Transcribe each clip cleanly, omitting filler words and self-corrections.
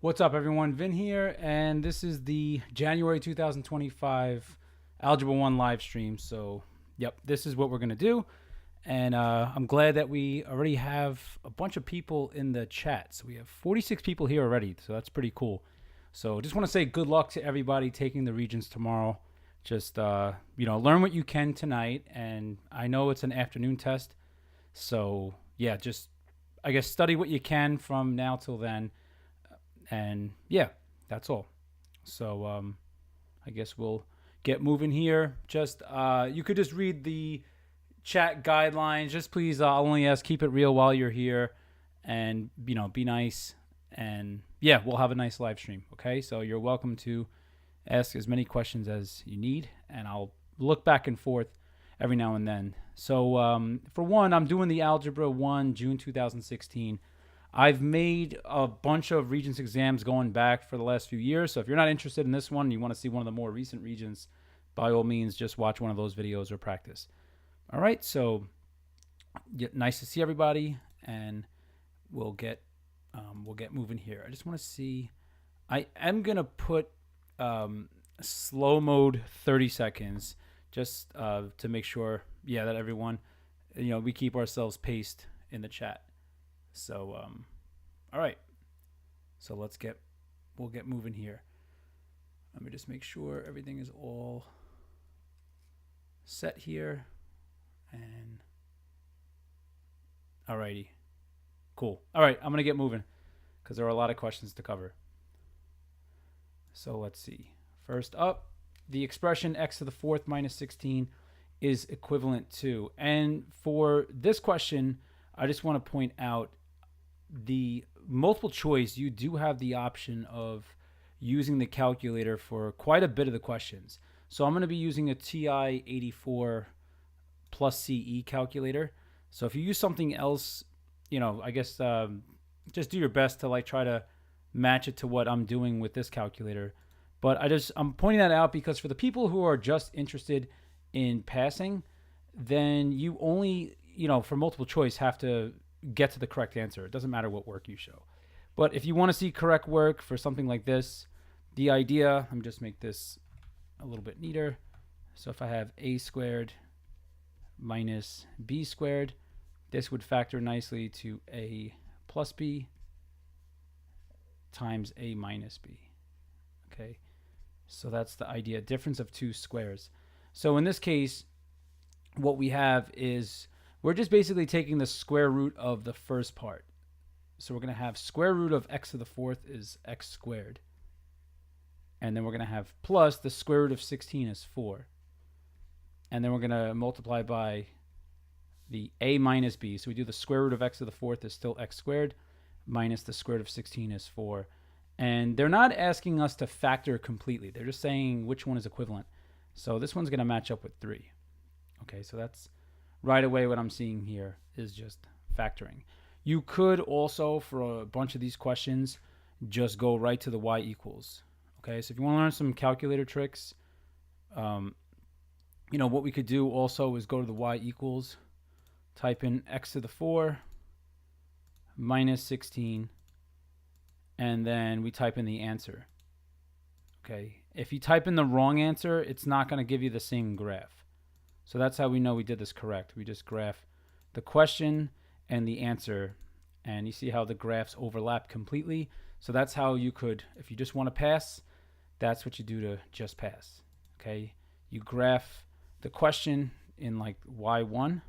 What's up, everyone? Vin here, and this is the January 2025 Algebra 1 live stream. So, yep, this is what we're going to do. And I'm glad that we already have a bunch of people in the chat. So, we have 46 people here already. So, that's pretty cool. So, just want to say good luck to everybody taking the Regents tomorrow. Just, learn what you can tonight. And I know it's an afternoon test. So, yeah, just, I guess, study what you can from now till then. And yeah, that's all. So I guess we'll get moving here. Just you could just read the chat guidelines. Just please, I'll only ask keep it real while you're here, and be nice. And yeah, we'll have a nice live stream. Okay, so you're welcome to ask as many questions as you need, and I'll look back and forth every now and then. So for one, I'm doing the Algebra 1 June 2016. I've made a bunch of Regents exams going back for the last few years. So if you're not interested in this one, you want to see one of the more recent Regents, by all means, just watch one of those videos or practice. All right. So nice to see everybody, and we'll get moving here. I just want to see. I am gonna put slow mode 30 seconds just to make sure, that everyone, we keep ourselves paced in the chat. So, all right. So we'll get moving here. Let me just make sure everything is all set here. And, alrighty. Cool. All right, I'm going to get moving because there are a lot of questions to cover. So let's see. First up, the expression x to the fourth minus 16 is equivalent to. And for this question, I just want to point out the multiple choice, you do have the option of using the calculator for quite a bit of the questions. So I'm going to be using a TI-84 plus CE calculator. So if you use something else, I guess just do your best to try to match it to what I'm doing with this calculator. But I'm pointing that out because for the people who are just interested in passing, then you only, for multiple choice have to get to the correct answer. It doesn't matter what work you show. But if you want to see correct work for something like this, the idea, let me just make this a little bit neater. So if I have a squared minus b squared, this would factor nicely to a plus b times a minus b. Okay, so that's the idea, difference of two squares. So in this case, what we have is we're just basically taking the square root of the first part. So we're going to have square root of x to the fourth is x squared. And then we're going to have plus the square root of 16 is 4. And then we're going to multiply by the a minus b. So we do the square root of x to the fourth is still x squared minus the square root of 16 is 4. And they're not asking us to factor completely. They're just saying which one is equivalent. So this one's going to match up with 3. Okay, so that's right away what I'm seeing here is just factoring. You could also, for a bunch of these questions, just go right to the y equals. Okay, so if you want to learn some calculator tricks, what we could do also is go to the y equals, type in x to the 4 minus 16, and then we type in the answer. Okay, if you type in the wrong answer, it's not going to give you the same graph. So that's how we know we did this correct. We just graph the question and the answer, and you see how the graphs overlap completely. So that's how you could, if you just want to pass, that's what you do to just pass. Okay, you graph the question in y1,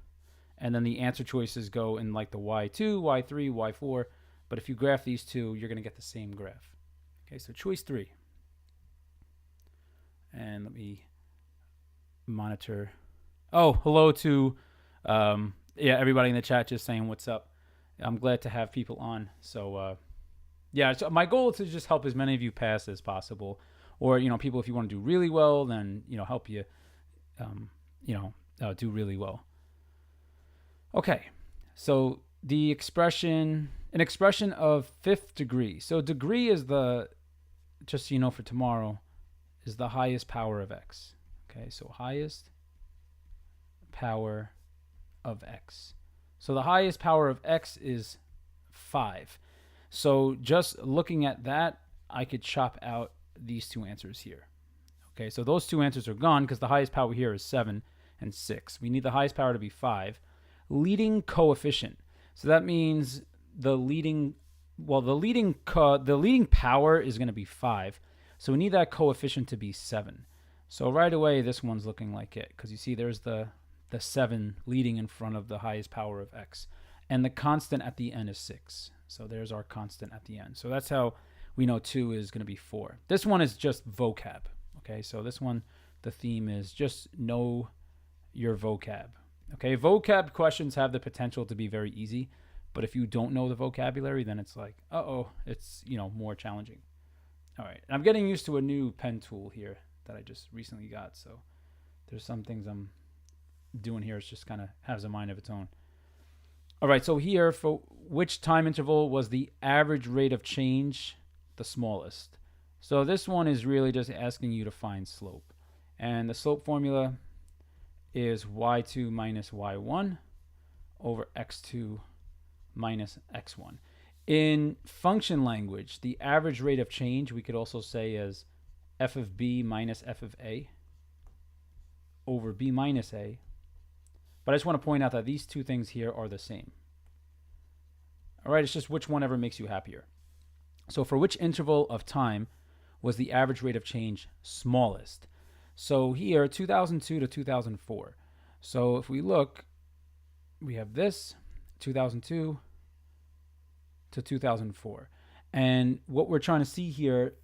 and then the answer choices go in the y2, y3, y4. But if you graph these two, you're going to get the same graph. Okay, so choice 3. And let me monitor. Oh, hello to everybody in the chat just saying what's up. I'm glad to have people on. So so my goal is to just help as many of you pass as possible. Or, people, if you want to do really well, then, help you, do really well. Okay, so an expression of fifth degree. So degree is just so you know for tomorrow, is the highest power of x. Okay, so highest power of x. So the highest power of x is 5. So just looking at that, I could chop out these two answers here. Okay, so those two answers are gone because the highest power here is 7 and 6. We need the highest power to be 5. Leading coefficient. So that means the leading power is going to be 5. So we need that coefficient to be 7. So right away this one's looking like it because you see there's the 7 leading in front of the highest power of x. And the constant at the end is 6. So there's our constant at the end. So that's how we know 2 is going to be 4. This one is just vocab. Okay, so this one, the theme is just know your vocab. Okay, vocab questions have the potential to be very easy, but if you don't know the vocabulary, then it's like, it's, more challenging. All right, I'm getting used to a new pen tool here that I just recently got, so there's some things I'm doing here. It's just kind of has a mind of its own. All right, so here, for which time interval was the average rate of change the smallest? So this one is really just asking you to find slope. And the slope formula is y2 minus y1 over x2 minus x1. In function language, the average rate of change we could also say as f of b minus f of a over b minus a. But I just want to point out that these two things here are the same. All right, it's just which one ever makes you happier. So for which interval of time was the average rate of change smallest? So here, 2002 to 2004. So if we look, we have this, 2002 to 2004. And what we're trying to see here,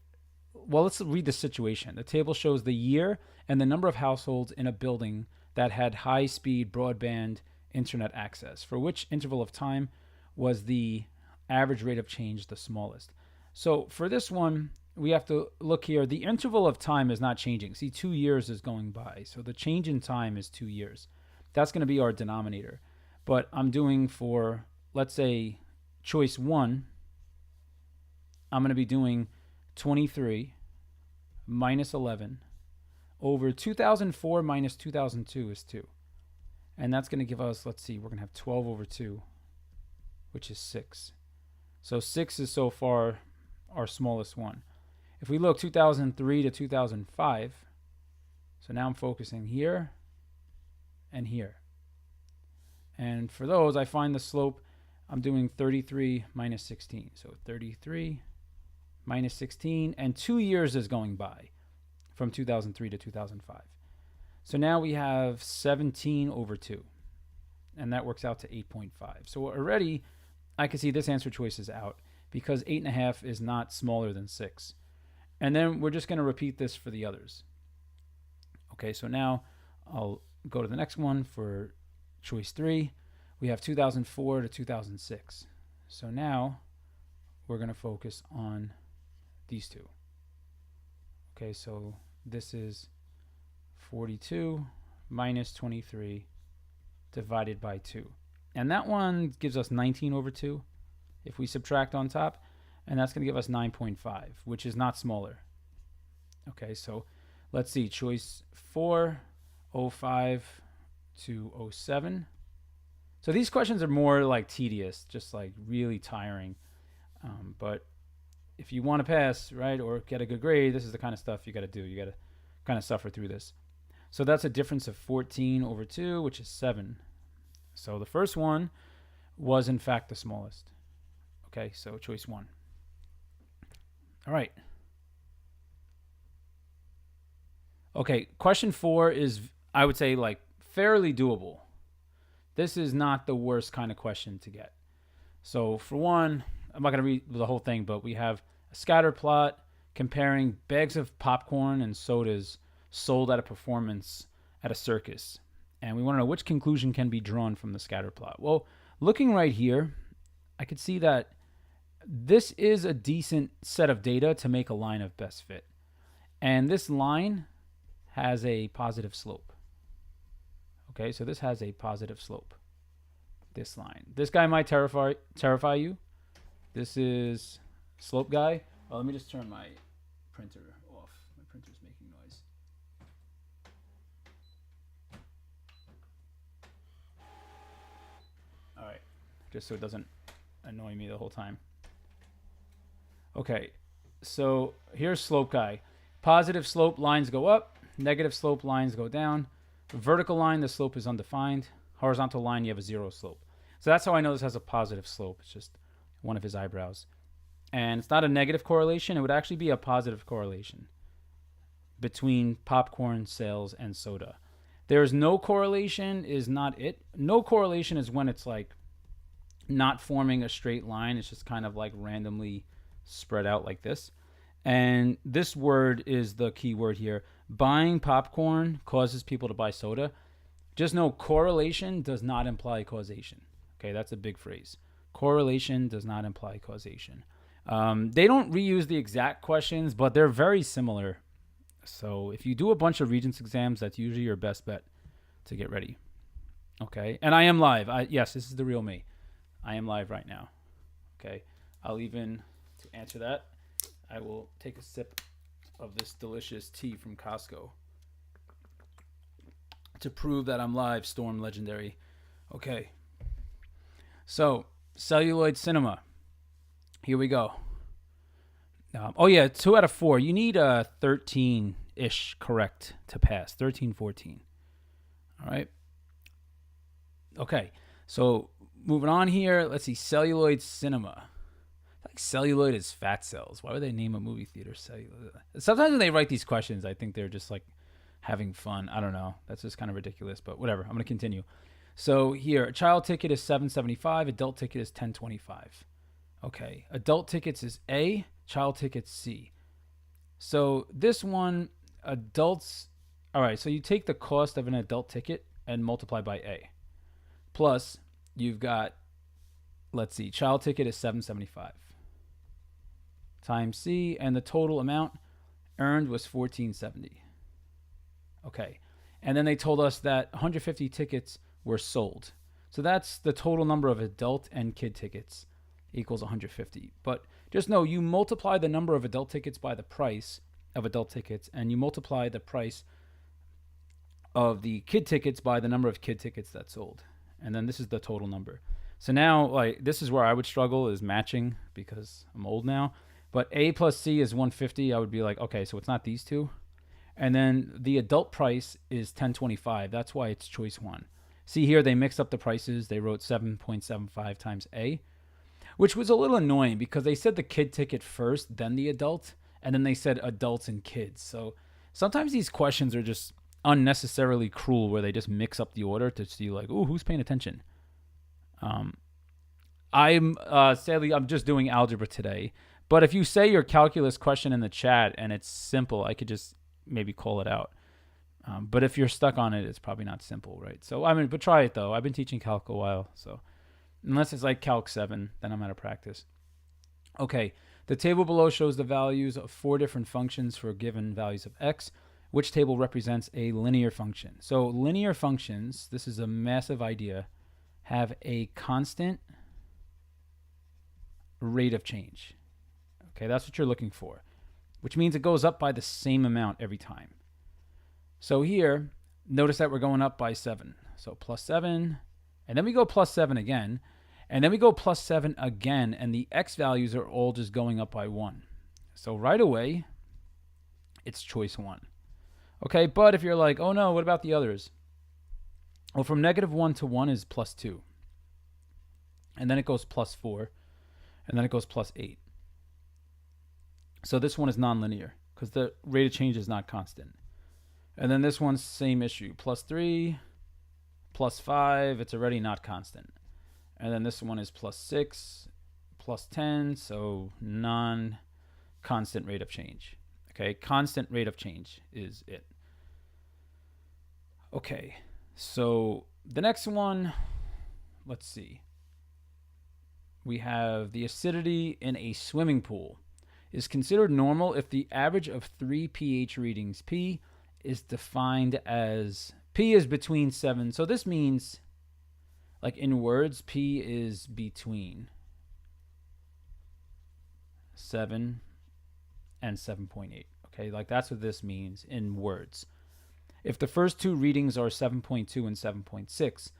well, let's read the situation. The table shows the year and the number of households in a building that had high-speed broadband internet access. For which interval of time was the average rate of change the smallest? So for this one, we have to look here. The interval of time is not changing. See, 2 years is going by. So the change in time is 2 years. That's going to be our denominator. But I'm doing for, let's say, choice 1, I'm going to be doing 23 minus 11 over 2004 minus 2002 is 2. And that's going to give us, let's see, we're going to have 12 over 2, which is 6. So 6 is so far our smallest one. If we look 2003 to 2005, so now I'm focusing here and here. And for those, I find the slope, I'm doing 33 minus 16. So 33 minus 16, and 2 years is going by from 2003 to 2005. So now we have 17 over 2, and that works out to 8.5. So already I can see this answer choice is out because 8.5 is not smaller than 6. And then we're just going to repeat this for the others. Okay, so now I'll go to the next one for choice 3. We have 2004 to 2006. So now we're going to focus on these two. Okay, so this is 42 minus 23 divided by 2. And that one gives us 19 over 2 if we subtract on top. And that's going to give us 9.5, which is not smaller. Okay, so let's see. Choice 4, 05 to 07. So these questions are more like tedious, just like really tiring. But if you want to pass, right, or get a good grade, this is the kind of stuff you got to do. You got to kind of suffer through this. So that's a difference of 14 over 2, which is 7. So the first one was, in fact, the smallest. Okay, so choice 1. All right. Okay, question 4 is, I would say, like fairly doable. This is not the worst kind of question to get. So for one, I'm not going to read the whole thing, but we have a scatter plot comparing bags of popcorn and sodas sold at a performance at a circus. And we want to know which conclusion can be drawn from the scatter plot. Well, looking right here, I could see that this is a decent set of data to make a line of best fit. And this line has a positive slope. Okay, so this has a positive slope. This line. This guy might terrify you. This is slope guy. Oh, let me just turn my printer off. My printer's making noise. All right, just so it doesn't annoy me the whole time. Okay, so here's slope guy. Positive slope lines go up, negative slope lines go down. Vertical line, the slope is undefined. Horizontal line, you have a zero slope. So that's how I know this has a positive slope. It's just one of his eyebrows. And it's not a negative correlation. It would actually be a positive correlation between popcorn sales and soda. There's no correlation is not it. No correlation is when it's like not forming a straight line. It's just kind of like randomly spread out like this. And this word is the key word here. Buying popcorn causes people to buy soda. Just know correlation does not imply causation. Okay, that's a big phrase. Correlation does not imply causation. They don't reuse the exact questions, but they're very similar. So if you do a bunch of Regents exams, that's usually your best bet to get ready. Okay, and I am live. Yes, this is the real me. I am live right now. Okay, I'll even, to answer that, I will take a sip of this delicious tea from Costco to prove that I'm live, Storm Legendary. Okay, so celluloid cinema. Here we go. Oh yeah, 2 out of 4. You need a 13-ish correct to pass. 13, 14. All right. Okay, so moving on here. Let's see, celluloid cinema. Like celluloid is fat cells. Why would they name a movie theater celluloid? Sometimes when they write these questions, I think they're just like having fun. I don't know. That's just kind of ridiculous, but whatever. I'm going to continue. So here, a child ticket is $7.75. Adult ticket is $10.25. Okay, adult tickets is A, child tickets C. So this one, adults, all right, so you take the cost of an adult ticket and multiply by A. Plus, you've got, let's see, child ticket is $7.75 times C, and the total amount earned was $14.70. Okay, and then they told us that 150 tickets were sold. So that's the total number of adult and kid tickets equals 150. But just know you multiply the number of adult tickets by the price of adult tickets, and you multiply the price of the kid tickets by the number of kid tickets that sold. And then this is the total number. So now, like, this is where I would struggle, is matching, because I'm old now. But A plus C is 150. I would be like, okay, so it's not these two. And then the adult price is $10.25. That's why it's choice 1. See here, they mixed up the prices. They wrote 7.75 times A, which was a little annoying because they said the kid ticket first, then the adult, and then they said adults and kids. So sometimes these questions are just unnecessarily cruel, where they just mix up the order to see like, ooh, who's paying attention? I'm sadly, I'm just doing algebra today. But if you say your calculus question in the chat and it's simple, I could just maybe call it out. But if you're stuck on it, it's probably not simple, right? So, I mean, but try it though. I've been teaching calc a while, so unless it's like Calc 7, then I'm out of practice. Okay, the table below shows the values of 4 different functions for given values of x. Which table represents a linear function? So linear functions, this is a massive idea, have a constant rate of change. Okay, that's what you're looking for, which means it goes up by the same amount every time. So here, notice that we're going up by 7. So plus 7, and then we go plus 7 again, and then we go plus 7 again, and the x values are all just going up by 1. So right away, it's choice 1. Okay, but if you're like, oh no, what about the others? Well, from -1 to 1 is plus 2. And then it goes plus 4. And then it goes plus 8. So this one is nonlinear because the rate of change is not constant. And then this one's same issue. Plus 3, plus 5, it's already not constant. And then this one is plus 6, plus 10, so non-constant rate of change. Okay, constant rate of change is it. Okay, so the next one, let's see. We have the acidity in a swimming pool is considered normal if the average of 3 pH readings, P, is defined as, P is between 7. So this means, like in words, P is between 7 and 7.8. Okay, like that's what this means in words. If the first 2 readings are 7.2 and 7.6,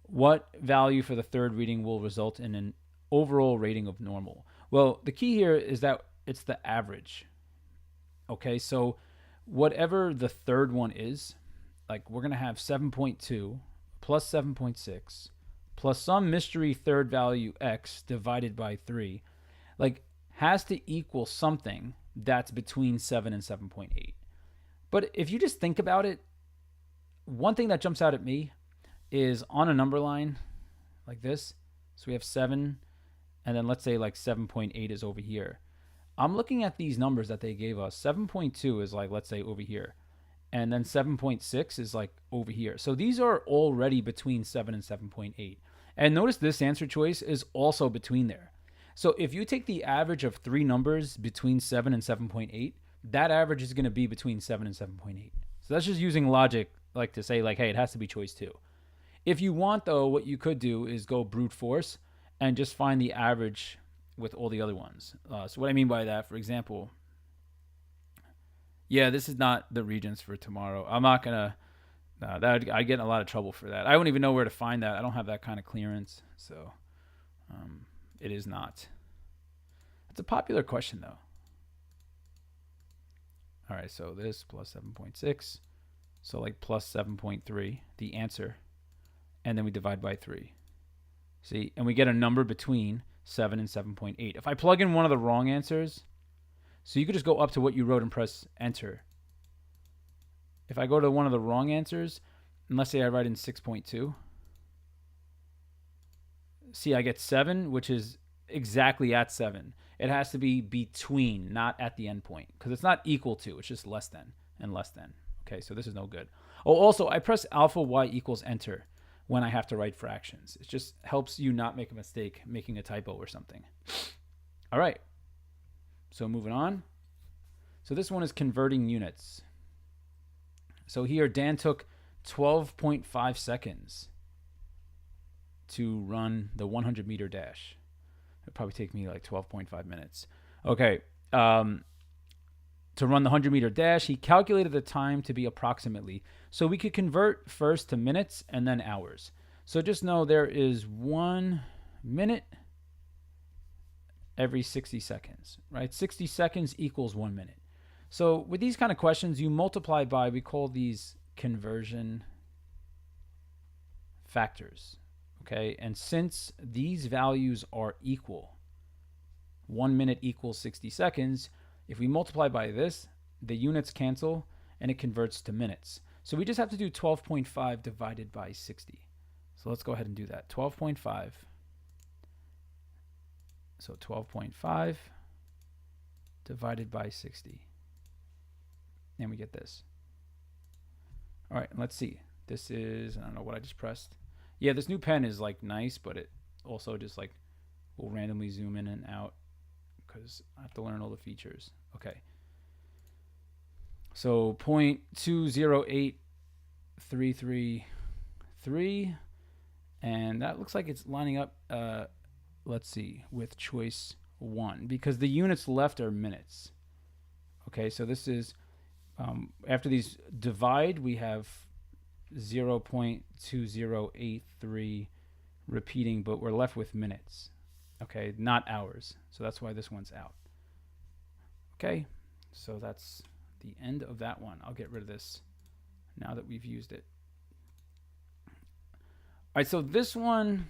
what value for the third reading will result in an overall rating of normal? Well, the key here is that it's the average. Okay, so whatever the third one is, like we're going to have 7.2 plus 7.6 plus some mystery third value x divided by 3, like has to equal something that's between 7 and 7.8. But if you just think about it, one thing that jumps out at me is on a number line like this. So we have 7, and then let's say like 7.8 is over here. I'm looking at these numbers that they gave us. 7.2 is like, let's say over here. And then 7.6 is like over here. So these are already between 7 and 7.8. And notice this answer choice is also between there. So if you take the average of three numbers between 7 and 7.8, that average is going to be between 7 and 7.8. So that's just using logic, like to say like, hey, it has to be choice 2. If you want, though, what you could do is go brute force and just find the average with all the other ones. So what I mean by that, for example, yeah, this is not the Regents for tomorrow. I'm not going to, I get in a lot of trouble for that. I wouldn't even know where to find that. I don't have that kind of clearance. So it is not. It's a popular question, though. All right, so this plus 7.6. So like plus 7.3, the answer. And then we divide by 3. See, and we get a number between 7 and 7.8. If I plug in one of the wrong answers, so you could just go up to what you wrote and press enter. If I go to one of the wrong answers, and let's say I write in 6.2, see, I get 7, which is exactly at 7. It has to be between, not at the end point, because it's not equal to, it's just less than and less than. Okay, so this is no good. Oh, also, I press alpha y equals enter when I have to write fractions. It just helps you not make a mistake making a typo or something. All right, so moving on. So this one is converting units. So here, Dan took 12.5 seconds to run the 100-meter dash. It'll probably take me like 12.5 minutes. Okay, to run the 100-meter dash, he calculated the time to be approximately. So we could convert first to minutes and then hours. So just know there is 1 minute every 60 seconds, right? 60 seconds equals 1 minute. So with these kind of questions, you multiply by, we call these conversion factors, okay? And since these values are equal, 1 minute equals 60 seconds, if we multiply by this, the units cancel and it converts to minutes. So we just have to do 12.5 divided by 60. So let's go ahead and do that. 12.5. So 12.5 divided by 60. And we get this. All right, let's see. This is, I don't know what I just pressed. Yeah, this new pen is like nice, but it also just like will randomly zoom in and out because I have to learn all the features. Okay. So 0.208333, and that looks like it's lining up, let's see, with choice 1 because the units left are minutes. Okay, so this is, after these divide, we have 0.2083 repeating, but we're left with minutes. Okay, not hours. So that's why this one's out. Okay, so that's the end of that one. I'll get rid of this now that we've used it. All right, so this one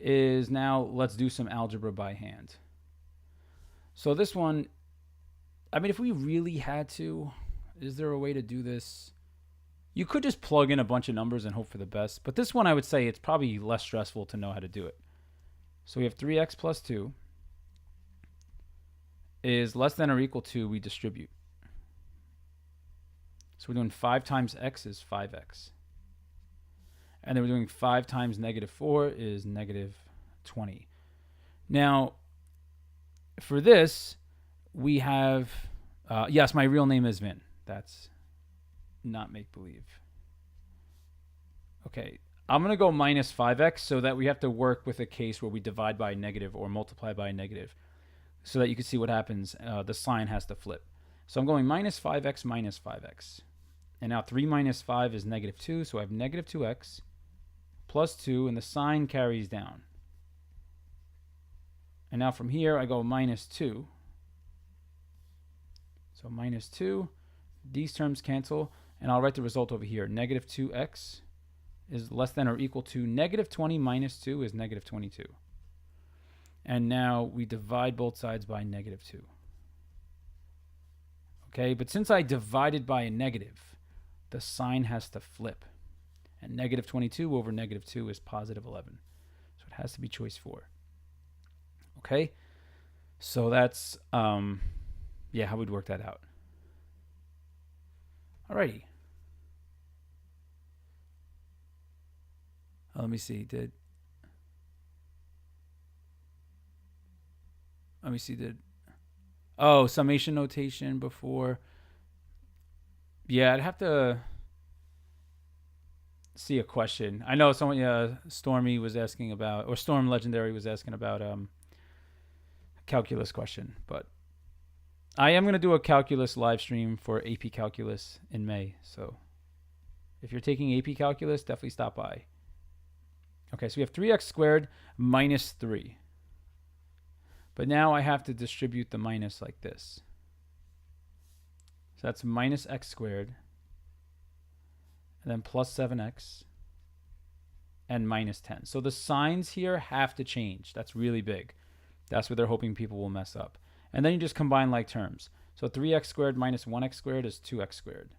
is now, let's do some algebra by hand. So this one, I mean, if we really had to, is there a way to do this? You could just plug in a bunch of numbers and hope for the best. But this one, I would say it's probably less stressful to know how to do it. So we have 3x plus 2 is less than or equal to, we distribute. So we're doing 5 times x is 5x. And then we're doing 5 times negative 4 is negative 20. Now, for this, we have, yes, my real name is Vin. That's not make-believe. Okay, I'm going to go minus 5x so that we have to work with a case where we divide by negative or multiply by negative so that you can see what happens. The sign has to flip. So I'm going minus 5x minus 5x. And now 3 minus 5 is negative 2, so I have negative 2x plus 2, and the sign carries down. And now from here, I go minus 2. So minus 2. These terms cancel. And I'll write the result over here. Negative 2x is less than or equal to negative 20 minus 2 is negative 22. And now we divide both sides by negative 2. Okay, but since I divided by a negative, the sign has to flip. And negative 22 over negative 2 is positive 11. So it has to be choice 4. Okay, so that's, yeah, how we'd work that out. Alrighty. Let me see, oh, summation notation before. Yeah, I'd have to see a question. I know someone, Stormy was asking about, or Storm Legendary was asking about calculus question, but I am going to do a calculus live stream for AP Calculus in May. So if you're taking AP Calculus, definitely stop by. Okay, so we have 3x squared minus 3. But now I have to distribute the minus like this. So that's minus x squared, and then plus 7x, and minus 10. So the signs here have to change. That's really big. That's what they're hoping people will mess up. And then you just combine like terms. So 3x squared minus 1x squared is 2x squared,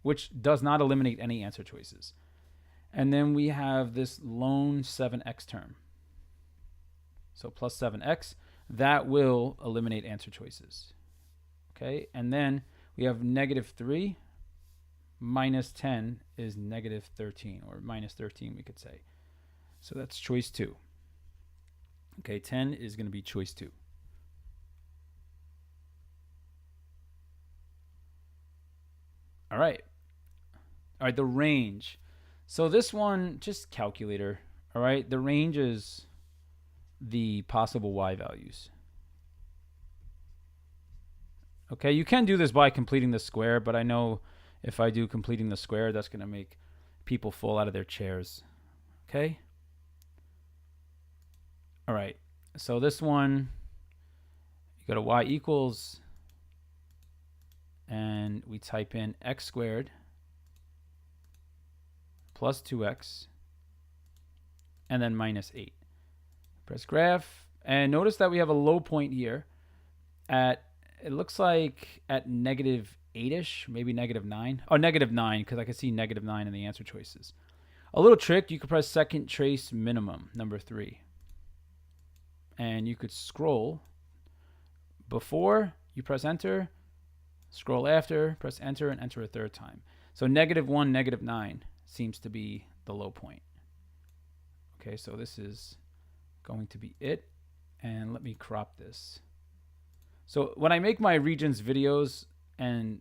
which does not eliminate any answer choices. And then we have this lone 7x term. So plus 7x, that will eliminate answer choices. Okay, and then we have negative 3 minus 10 is negative 13, or minus 13 we could say. So that's choice 2. Okay, 10 is going to be choice 2. All right. All right, the range. So this one, just calculator. All right, the range is the possible y values. Okay, you can do this by completing the square, but I know if I do completing the square, that's going to make people fall out of their chairs. Okay? All right, so this one, you go to y equals, and we type in x squared plus 2x, and then minus 8. Press graph, and notice that we have a low point here at, it looks like at negative 8-ish, maybe negative 9. Oh, negative 9, because I can see negative 9 in the answer choices. A little trick, you could press second trace minimum, number 3. And you could scroll before you press enter, scroll after, press enter, and enter a third time. So negative 1, negative 9 seems to be the low point. Okay, so this is going to be it. And let me crop this. So when I make my Regents videos and,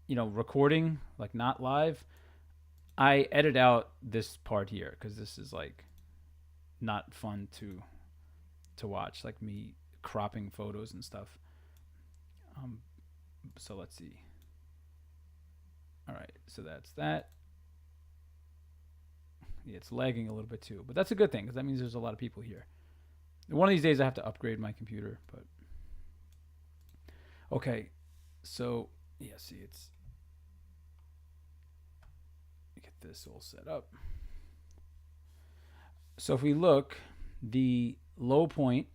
you know, recording, like not live, I edit out this part here because this is like not fun to watch, like me cropping photos and stuff. So let's see. All right, so that's that. Yeah, it's lagging a little bit too, but that's a good thing because that means there's a lot of people here. One of these days I have to upgrade my computer, but okay. So yeah, see, it's, get this all set up. So if we look, the low point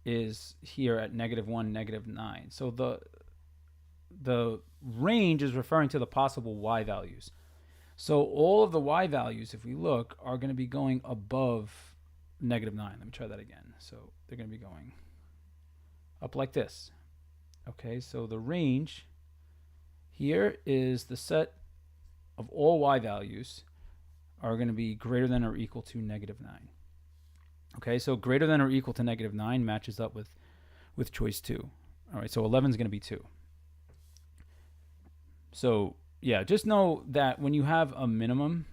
is here at negative 1, negative 9. So the range is referring to the possible y values. So all of the y values, if we look, are going to be going above negative 9. Let me try that again. So they're going to be going up like this. Okay, so the range here is the set of all y values are going to be greater than or equal to negative 9. Okay, so greater than or equal to negative 9 matches up with choice 2. All right, so 11 is going to be 2. So yeah, just know that when you have a minimum,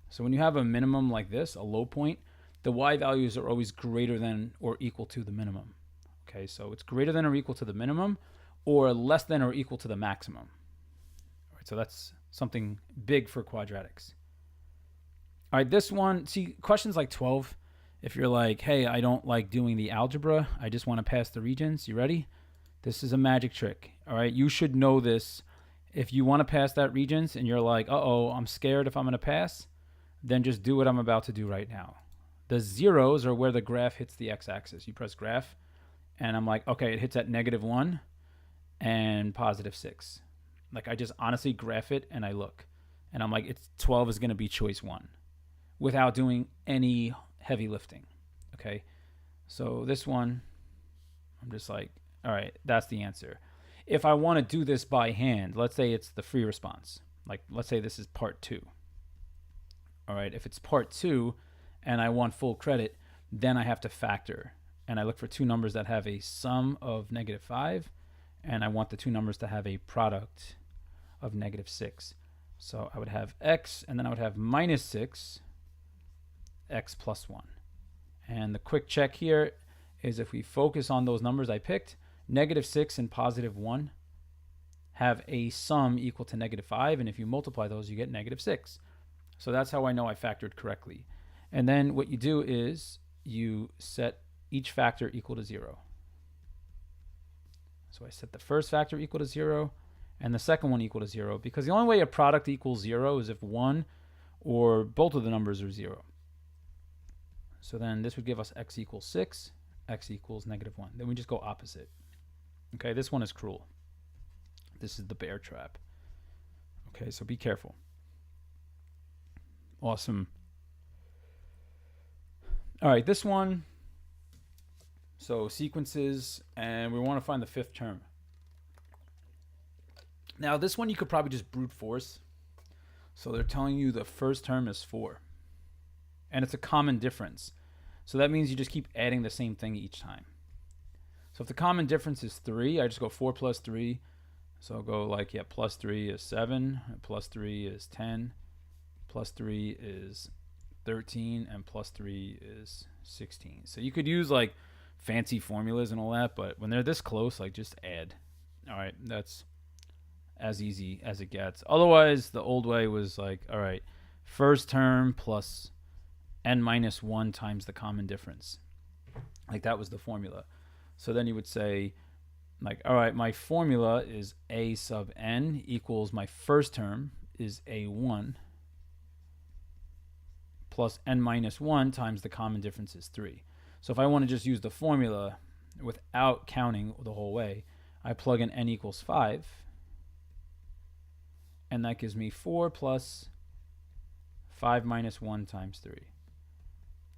so when you have a minimum like this, a low point, the y values are always greater than or equal to the minimum. Okay, so it's greater than or equal to the minimum or less than or equal to the maximum. All right, so that's something big for quadratics. All right, this one, see, questions like 12 If you're like, hey, I don't like doing the algebra, I just want to pass the Regents, you ready? This is a magic trick. All right, you should know this. If you want to pass that Regents and you're like, uh-oh, I'm scared if I'm going to pass, then just do what I'm about to do right now. The zeros are where the graph hits the x-axis. You press graph, and I'm like, okay, it hits at -1 and +6. Like, I just honestly graph it, and I look. And I'm like, it's 12 is going to be choice 1 without doing any heavy lifting. Okay, so this one, I'm just like, all right, that's the answer. If I want to do this by hand, let's say it's the free response. Like, let's say this is part 2. All right, if it's part 2 and I want full credit, then I have to factor. And I look for two numbers that have a sum of -5, and I want the two numbers to have a product of -6. So I would have x, and then I would have -6, x plus 1. And the quick check here is if we focus on those numbers I picked, -6 and +1 have a sum equal to -5, and if you multiply those, you get -6. So that's how I know I factored correctly. And then what you do is you set each factor equal to 0. So I set the first factor equal to 0 and the second one equal to 0, because the only way a product equals 0 is if one or both of the numbers are 0. So then this would give us x equals 6, x equals -1. Then we just go opposite. Okay, this one is cruel. This is the bear trap. Okay, so be careful. Awesome. All right, this one. So sequences, and we want to find the fifth term. Now this one you could probably just brute force. So they're telling you the first term is 4. And it's a common difference. So that means you just keep adding the same thing each time. So if the common difference is 3, I just go 4 plus 3. So I'll go like, yeah, plus 3 is 7, plus 3 is 10, plus 3 is 13, and plus 3 is 16. So you could use like fancy formulas and all that, but when they're this close, like just add. All right, that's as easy as it gets. Otherwise, the old way was like, all right, first term plus n minus 1 times the common difference. Like that was the formula. So then you would say, like, all right, my formula is a sub n equals my first term is a1 plus n minus 1 times the common difference is 3. So if I want to just use the formula without counting the whole way, I plug in n equals 5, and that gives me 4 plus 5 minus 1 times 3,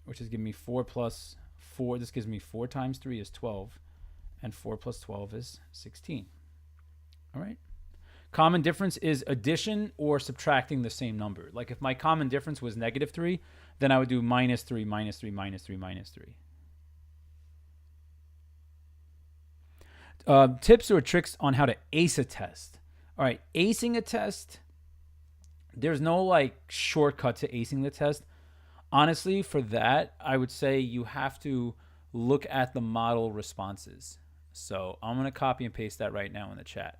which is giving me 4 plus 4. This gives me 4 times 3 is 12, and 4 plus 12 is 16. All right. Common difference is addition or subtracting the same number. Like if my common difference was -3, then I would do minus 3, minus 3, minus 3, minus 3. Tips or tricks on how to ace a test. All right, acing a test, there's no like shortcut to acing the test. Honestly, for that, I would say you have to look at the model responses. So I'm going to copy and paste that right now in the chat.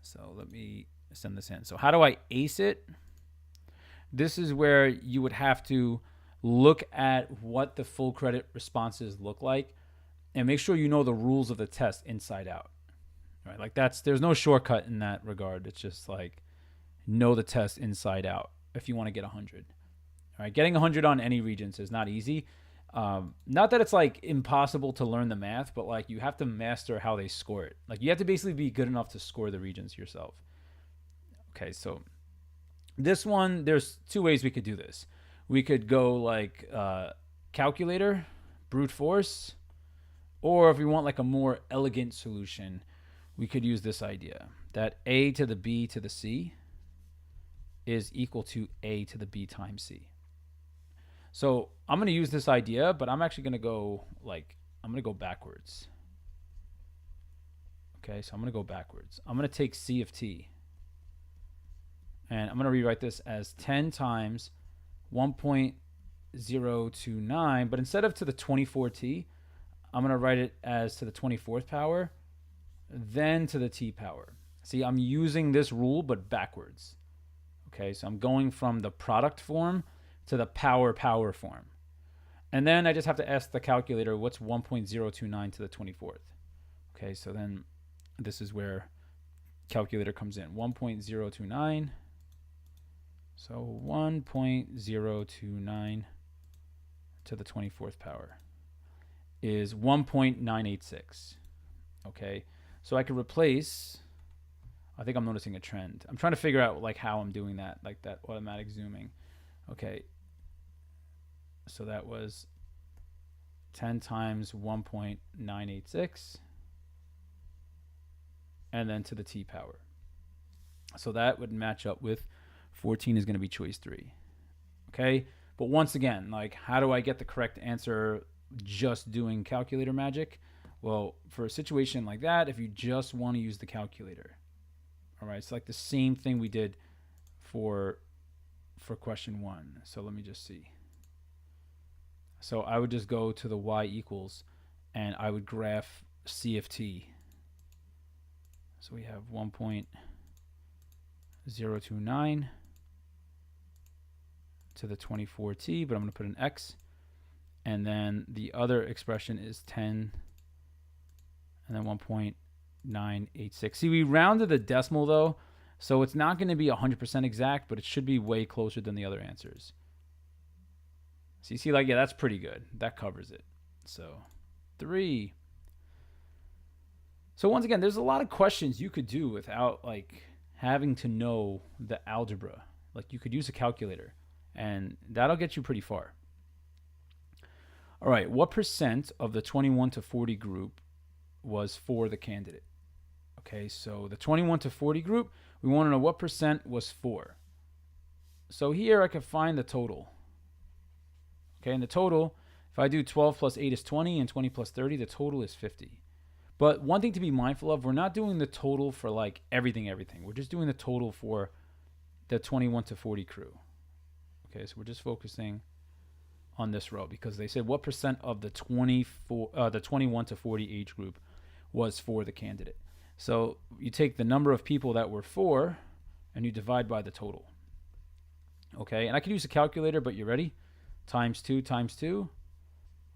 So let me send this in. So how do I ace it? This is where you would have to look at what the full credit responses look like and make sure you know the rules of the test inside out. Right? Like there's no shortcut in that regard. It's just like know the test inside out if you want to get 100. All right, getting 100 on any Regents is not easy. Not that it's like impossible to learn the math, but like you have to master how they score it. Like you have to basically be good enough to score the Regents yourself. Okay, so this one, there's two ways we could do this. We could go like calculator, brute force, or if we want like a more elegant solution, we could use this idea that a to the b to the c is equal to a to the b times c. So I'm going to use this idea, but I'm actually going to go I'm going to go backwards. Okay, so I'm going to go backwards. I'm going to take c of t, and I'm going to rewrite this as 10 times 1.029, but instead of to the 24t, I'm going to write it as to the 24th power, then to the t power. See, I'm using this rule, but backwards. Okay, so I'm going from the product form to the power form. And then I just have to ask the calculator, what's 1.029 to the 24th? Okay, so then this is where calculator comes in. 1.029. So 1.029 to the 24th power is 1.986. Okay, so I could replace, I think I'm noticing a trend. I'm trying to figure out like how I'm doing that, like that automatic zooming. Okay, so that was 10 times 1.986 and then to the t power. So that would match up with 14 is going to be choice 3. Okay, but once again, like how do I get the correct answer just doing calculator magic? Well, for a situation like that, if you just want to use the calculator, all right, it's like the same thing we did for question 1. So let me just see. So I would just go to the y equals and I would graph c of t. So we have 1.029 to the 24t, but I'm going to put an x. And then the other expression is 10 and then 1.986. See, we rounded the decimal though, so it's not going to be 100% exact, but it should be way closer than the other answers. So you see, like, yeah, that's pretty good. That covers it. So 3. So once again, there's a lot of questions you could do without like having to know the algebra. Like you could use a calculator and that'll get you pretty far. All right, what percent of the 21 to 40 group was for the candidate? Okay, so the 21 to 40 group, we want to know what percent was for. So here I can find the total. Okay, and the total, if I do 12 plus 8 is 20 and 20 plus 30, the total is 50. But one thing to be mindful of, we're not doing the total for like everything. We're just doing the total for the 21 to 40 crew. Okay, so we're just focusing on this row because they said what percent of the 21 to 40 age group was for the candidate. So you take the number of people that were for and you divide by the total. Okay, and I could use a calculator, but you ready? Times 2 times 2,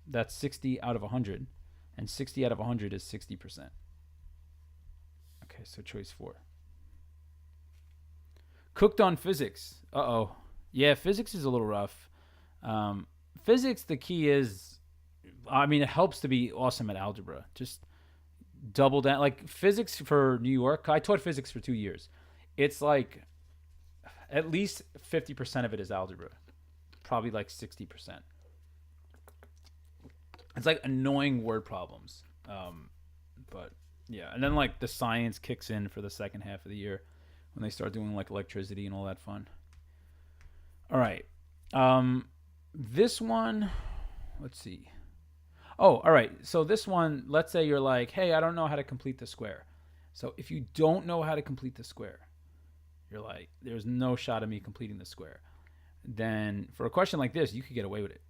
that's 60 out of 100. And 60 out of 100 is 60%. Okay, so choice 4. Cooked on physics. Uh-oh. Yeah, physics is a little rough. Physics, the key is, I mean, it helps to be awesome at algebra. Just double down. Like physics for New York, I taught physics for 2 years. It's like at least 50% of it is algebra. Probably like 60%. It's like annoying word problems. But yeah, and then like the science kicks in for the second half of the year when they start doing like electricity and all that fun. All right. This one, let's see. Oh, all right. So this one, let's say you're like, hey, I don't know how to complete the square. So if you don't know how to complete the square, you're like, there's no shot of me completing the square. Then for a question like this, you could get away with it.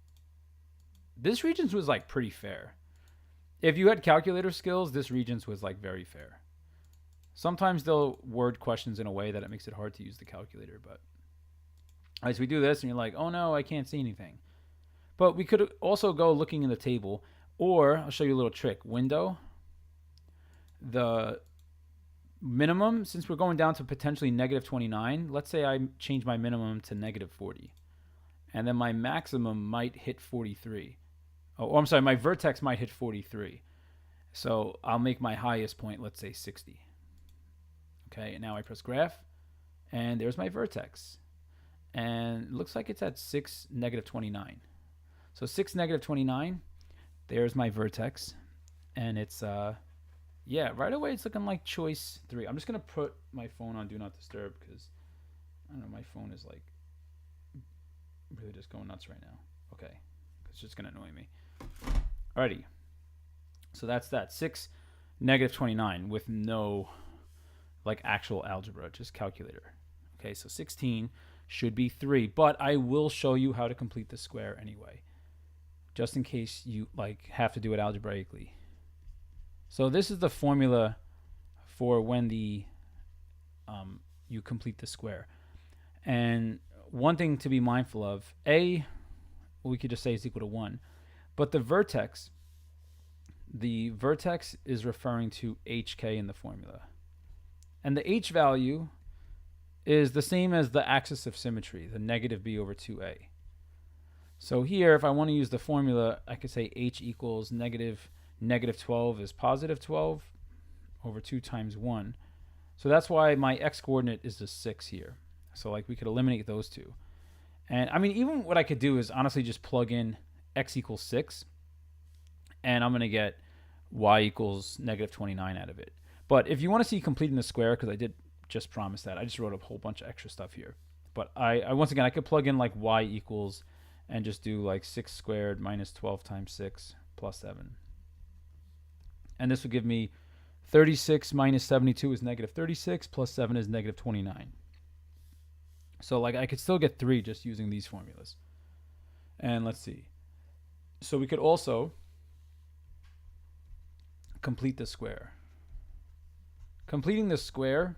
This Regents was like pretty fair. If you had calculator skills, this Regents was like very fair. Sometimes they'll word questions in a way that it makes it hard to use the calculator, but all right, so we do this and you're like, oh no, I can't see anything. But we could also go looking in the table, or I'll show you a little trick. Window, the minimum, since we're going down to potentially negative 29, let's say I change my minimum to negative 40. And then my maximum might hit 43. Oh, I'm sorry, my vertex might hit 43. So I'll make my highest point, let's say 60. Okay, and now I press graph, and there's my vertex. And it looks like it's at 6, negative 29. So 6, negative 29, there's my vertex. And it's, yeah, right away it's looking like choice 3. I'm just going to put my phone on Do Not Disturb because, I don't know, my phone is like really just going nuts right now. Okay, it's just going to annoy me. Alrighty. So that's that. 6, negative 29 with no like actual algebra, just calculator. Okay, so 16 should be 3, but I will show you how to complete the square anyway, just in case you like have to do it algebraically. So this is the formula for when the you complete the square. And one thing to be mindful of, a, we could just say is equal to 1. But the vertex is referring to hk in the formula. And the h value is the same as the axis of symmetry, the negative b over 2a. So here, if I want to use the formula, I could say h equals negative 12 is positive 12 over 2 times 1. So that's why my x coordinate is the 6 here. So like we could eliminate those two. And I mean, even what I could do is honestly just plug in x equals 6, and I'm going to get y equals negative 29 out of it. But if you want to see completing the square, because I did just promise that, I just wrote a whole bunch of extra stuff here. But I once again, I could plug in like y equals and just do like 6 squared minus 12 times 6 plus 7. And this would give me 36 minus 72 is negative 36 plus 7 is negative 29. So like I could still get 3 just using these formulas. And let's see. So we could also complete the square. Completing the square,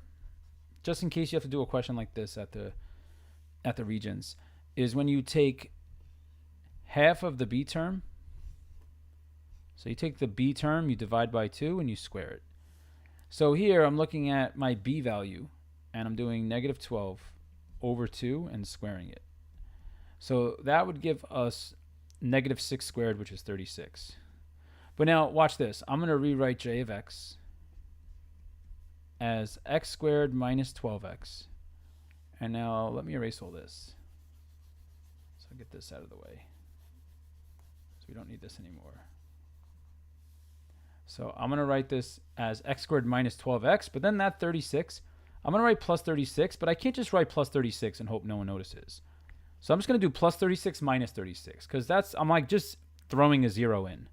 just in case you have to do a question like this at the Regents, is when you take half of the b term. So you take the b term, you divide by 2, and you square it. So here I'm looking at my b value, and I'm doing negative 12 over 2 and squaring it. So that would give us negative 6 squared, which is 36. But now watch this. I'm going to rewrite j of x as x squared minus 12x. And now let me erase all this. So I'll get this out of the way. So we don't need this anymore. So I'm going to write this as x squared minus 12x, but then that 36, I'm going to write plus 36, but I can't just write plus 36 and hope no one notices. So I'm just going to do plus 36 minus 36, because I'm like just throwing a 0 in,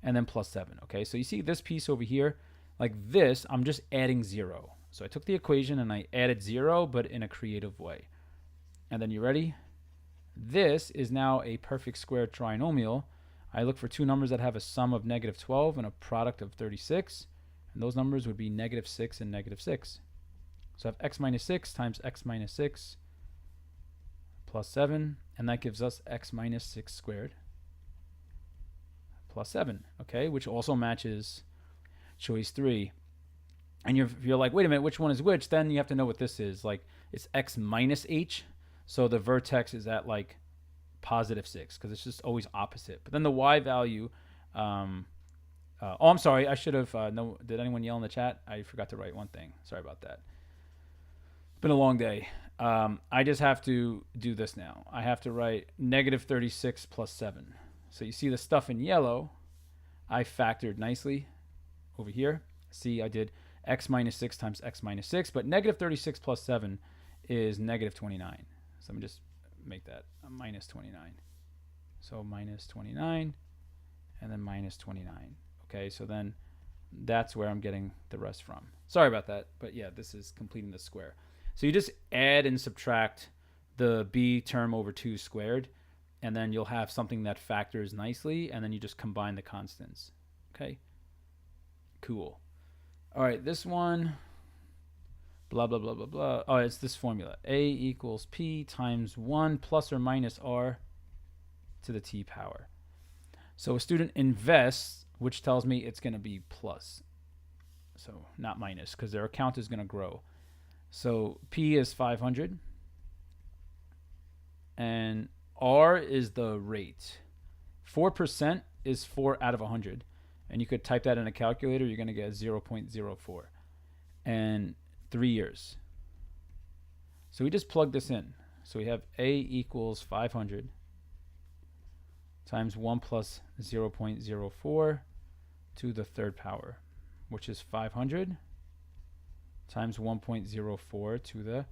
and then plus 7. Okay, so you see this piece over here, like this, I'm just adding 0. So I took the equation and I added 0, but in a creative way. And then you ready? This is now a perfect square trinomial. I look for two numbers that have a sum of negative 12 and a product of 36. And those numbers would be negative 6 and negative 6. So I have x minus 6 times x minus 6 plus 7. And that gives us x minus 6 squared plus 7. Okay, which also matches choice 3. And you're like, wait a minute, which one is which? Then you have to know what this is. Like, it's x minus h. So the vertex is at like positive 6 because it's just always opposite. But then the y value, oh, I'm sorry. I should have, no, did anyone yell in the chat? I forgot to write one thing. Sorry about that. It's been a long day. I just have to do this now. I have to write negative 36 plus 7. So you see the stuff in yellow, I factored nicely over here. See, I did x minus 6 times x minus 6, but negative 36 plus 7 is negative 29. So let me just make that a minus 29. So minus 29 and then minus 29. Okay, so then that's where I'm getting the rest from. Sorry about that, but yeah, this is completing the square. So you just add and subtract the b term over 2 squared, and then you'll have something that factors nicely, and then you just combine the constants. Okay, cool. All right, this one, blah, blah, blah, blah, blah. Oh, it's this formula. A equals P times 1 plus or minus R to the T power. So a student invests, which tells me it's going to be plus. So not minus, because their account is going to grow. So P is 500. And R is the rate. 4% is 4 out of 100. And you could type that in a calculator. You're going to get 0.04. And 3 years. So we just plug this in. So we have A equals 500 times 1 plus 0.04 to the third power, which is 500 times 1.04 to the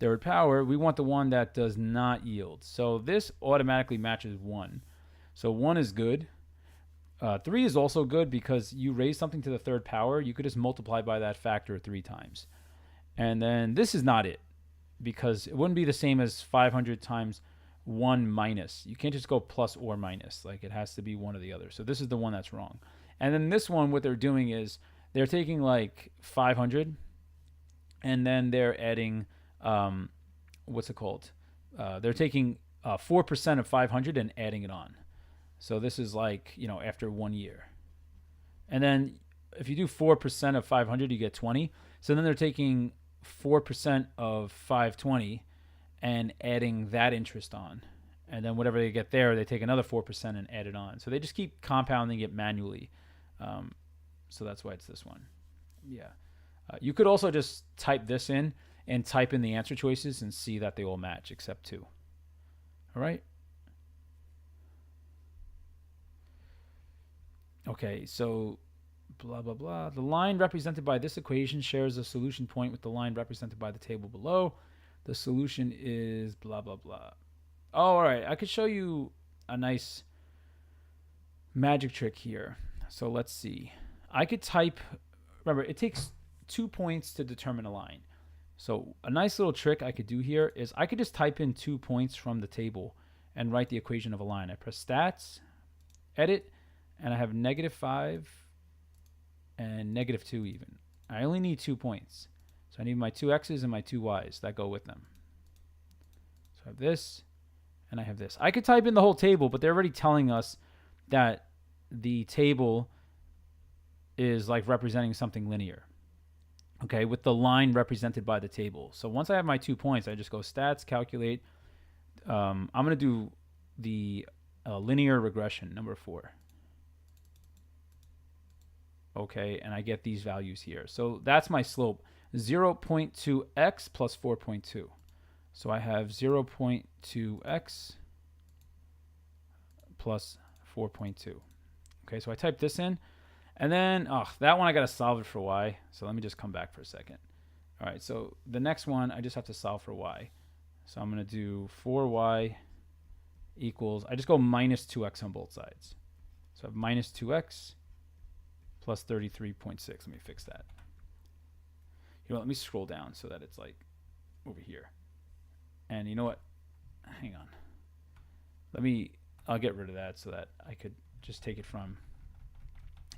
third power. We want the one that does not yield. So this automatically matches 1. So 1 is good. 3 is also good because you raise something to the third power. You could just multiply by that factor 3 times. And then this is not it, because it wouldn't be the same as 500 times 1 minus. You can't just go plus or minus. Like, it has to be one or the other. So this is the one that's wrong. And then this one, what they're doing is they're taking like 500 and then they're adding, what's it called? They're taking 4% of 500 and adding it on. So this is like, after 1 year. And then if you do 4% of 500, you get 20. So then they're taking 4% of 520 and adding that interest on. And then whatever they get there, they take another 4% and add it on. So they just keep compounding it manually. So that's why it's this one. Yeah. You could also just type this in and type in the answer choices and see that they all match except 2. All right. Okay, so blah, blah, blah. The line represented by this equation shares a solution point with the line represented by the table below. The solution is blah, blah, blah. Oh, all right. I could show you a nice magic trick here. So let's see. I could type, remember, it takes 2 points to determine a line. So a nice little trick I could do here is I could just type in 2 points from the table and write the equation of a line. I press stats, edit, and I have -5 and -2 even. I only need 2 points. So I need my 2 x's and my 2 y's that go with them. So I have this and I have this. I could type in the whole table, but they're already telling us that the table is like representing something linear. Okay, with the line represented by the table. So once I have my 2 points, I just go stats, calculate. I'm going to do the linear regression, number 4. Okay, and I get these values here. So that's my slope, 0.2x plus 4.2. So I have 0.2x plus 4.2. Okay, so I type this in. And then, that one I got to solve it for y. So let me just come back for a second. All right, so the next one, I just have to solve for y. So I'm going to do 4y equals, I just go minus 2x on both sides. So I have minus 2x plus 33.6. Let me fix that. Let me scroll down so that it's like over here. And you know what? Hang on. I'll get rid of that so that I could just take it from.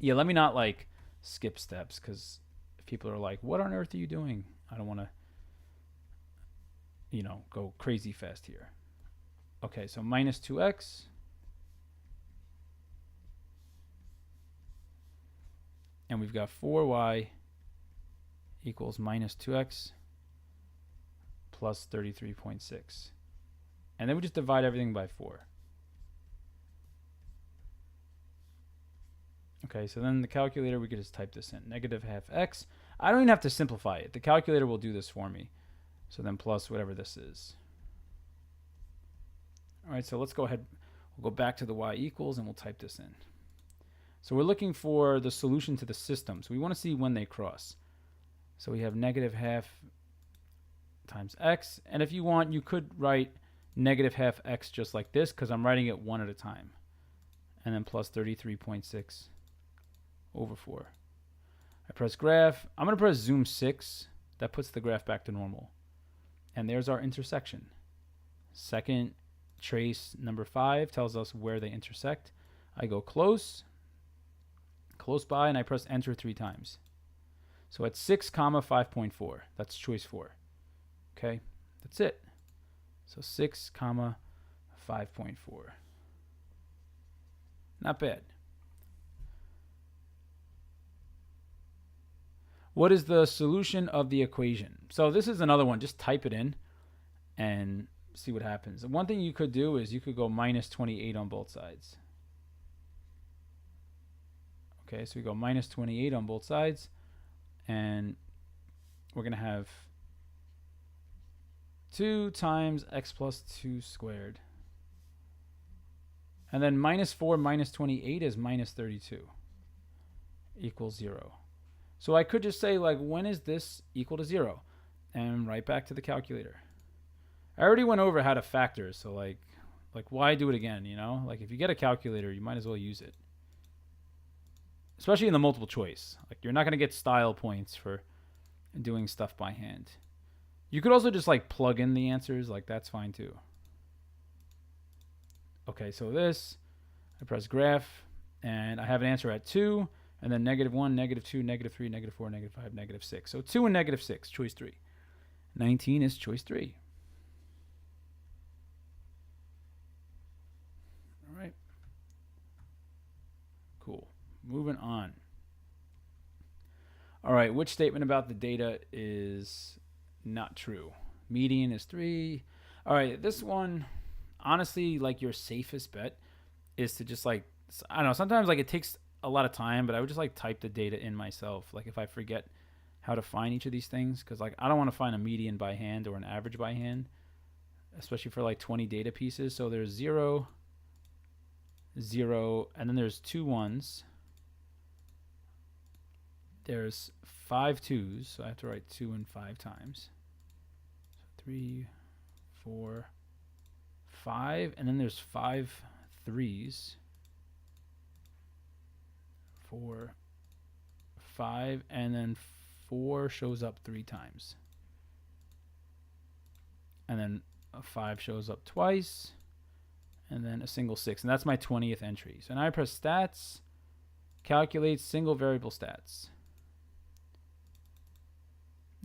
Yeah, let me not like skip steps because people are like, what on earth are you doing? I don't want to, go crazy fast here. Okay, so minus 2x and we've got 4y equals minus 2x plus 33.6. And then we just divide everything by 4. Okay, so then the calculator, we could just type this in, -12x. I don't even have to simplify it. The calculator will do this for me. So then plus whatever this is. All right, so let's go ahead. We'll go back to the y equals and we'll type this in. So we're looking for the solution to the system. So we want to see when they cross. So we have -12 times x. And if you want, you could write -12 x just like this because I'm writing it one at a time. And then plus 33.6 over 4. I press graph. I'm going to press zoom 6. That puts the graph back to normal. And there's our intersection. Second trace, number 5, tells us where they intersect. I go close by, and I press enter 3 times. So at 6, 5.4. That's choice 4. Okay, that's it. So 6, 5.4. Not bad. What is the solution of the equation? So this is another one. Just type it in and see what happens. One thing you could do is you could go minus 28 on both sides. Okay, so we go minus 28 on both sides, and we're going to have 2 times x plus 2 squared. And then minus 4 minus 28 is minus 32 equals 0. So I could just say, like, when is this equal to 0? And right back to the calculator. I already went over how to factor, so like why do it again, Like if you get a calculator, you might as well use it. Especially in the multiple choice. Like you're not going to get style points for doing stuff by hand. You could also just like plug in the answers, like that's fine too. Okay, so this, I press graph, and I have an answer at 2, and then -1, -2, -3, -4, -5, -6. So 2 and -6, choice 3. 19 is choice 3. All right. moving on. All right, which statement about the data is not true? Median is 3. All right, this one, honestly, like your safest bet is to just like, I don't know, sometimes like it takes a lot of time, but I would just like type the data in myself. Like if I forget how to find each of these things, because like I don't want to find a median by hand or an average by hand, especially for like 20 data pieces. So there's 0, 0, and then there's 2 1s. There's 5 2s, so I have to write 2 and 5 times. So 3, 4, 5, and then there's 5 3s. 4, 5, and then 4 shows up 3 times. And then a 5 shows up twice, and then a single 6. And that's my 20th entry. So now I press stats, calculate single variable stats.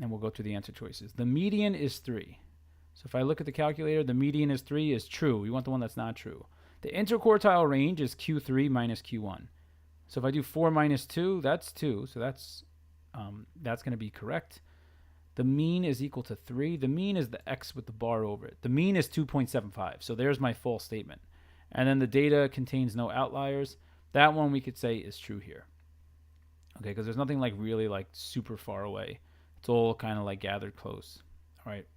And we'll go through the answer choices. The median is 3. So if I look at the calculator, the median is 3 is true. We want the one that's not true. The interquartile range is Q3 minus Q1. So if I do 4 minus 2, that's 2. So that's going to be correct. The mean is equal to 3. The mean is the x with the bar over it. The mean is 2.75. So there's my full statement. And then the data contains no outliers. That one we could say is true here. Okay, because there's nothing like really like super far away. It's all kind of like gathered close. All right.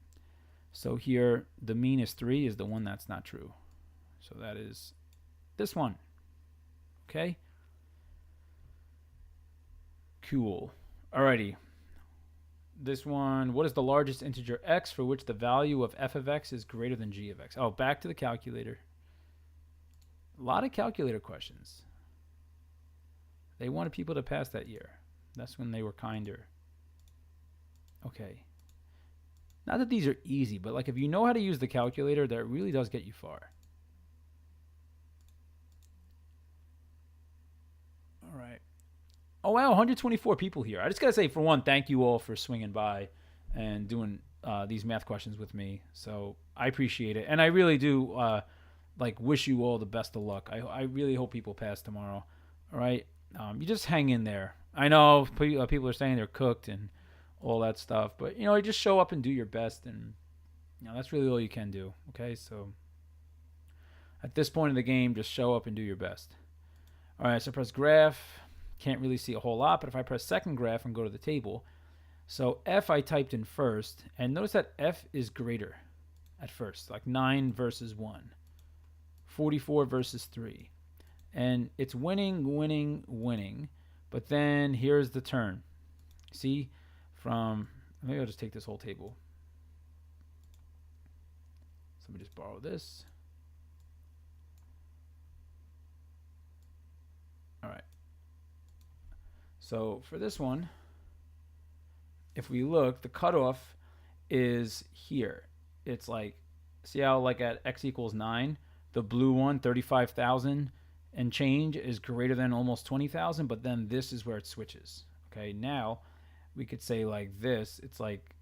So here, the mean is 3 is the one that's not true. So that is this one. Okay. Cool. Alrighty. This one, what is the largest integer x for which the value of f of x is greater than g of x? Oh, back to the calculator. A lot of calculator questions. They wanted people to pass that year. That's when they were kinder. Okay. Not that these are easy, but like if you know how to use the calculator, that really does get you far. All right. Oh, wow, 124 people here. I just got to say, for one, thank you all for swinging by and doing these math questions with me. So I appreciate it. And I really do like wish you all the best of luck. I really hope people pass tomorrow. All right. You just hang in there. I know people are saying they're cooked and all that stuff, but you know, you just show up and do your best, and you know, that's really all you can do. Okay, so at this point in the game, just show up and do your best. All right, so press graph. Can't really see a whole lot, but if I press second graph and go to the table, so f I typed in first, and notice that f is greater at first, like 9 versus 1, 44 versus 3, and it's winning, winning, winning, but then here's the turn. See? From, maybe I'll just take this whole table. So let me just borrow this. All right. So for this one, if we look, the cutoff is here. It's like, see how like at x equals 9, the blue one, 35,000 and change is greater than almost 20,000, but then this is where it switches. Okay, now we could say like this, it's like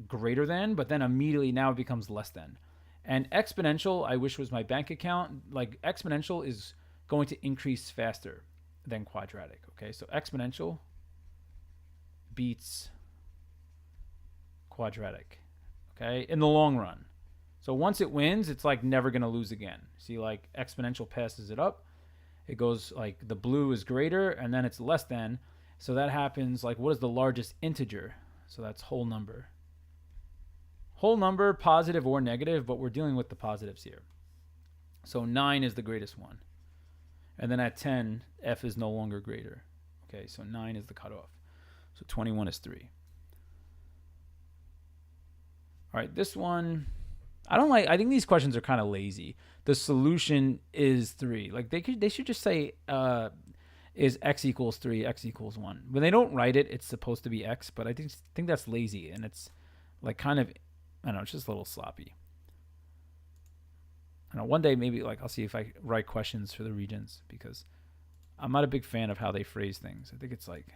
greater than, but then immediately now it becomes less than. And exponential, I wish was my bank account. Like exponential is going to increase faster than quadratic. Okay, so exponential beats quadratic. Okay, in the long run. So once it wins, it's like never going to lose again. See, like exponential passes it up. It goes like the blue is greater and then it's less than. So that happens like, what is the largest integer? So that's whole number. Whole number, positive or negative, but we're dealing with the positives here. So 9 is the greatest one. And then at 10, f is no longer greater. Okay, so 9 is the cutoff. So 21 is 3. All right, this one, I think these questions are kind of lazy. The solution is 3. Like they should just say, is x equals 3, x equals 1. When they don't write it, it's supposed to be x, but I think that's lazy, and it's like kind of, I don't know, it's just a little sloppy. I don't know, one day maybe like I'll see if I write questions for the Regents, because I'm not a big fan of how they phrase things. I think it's like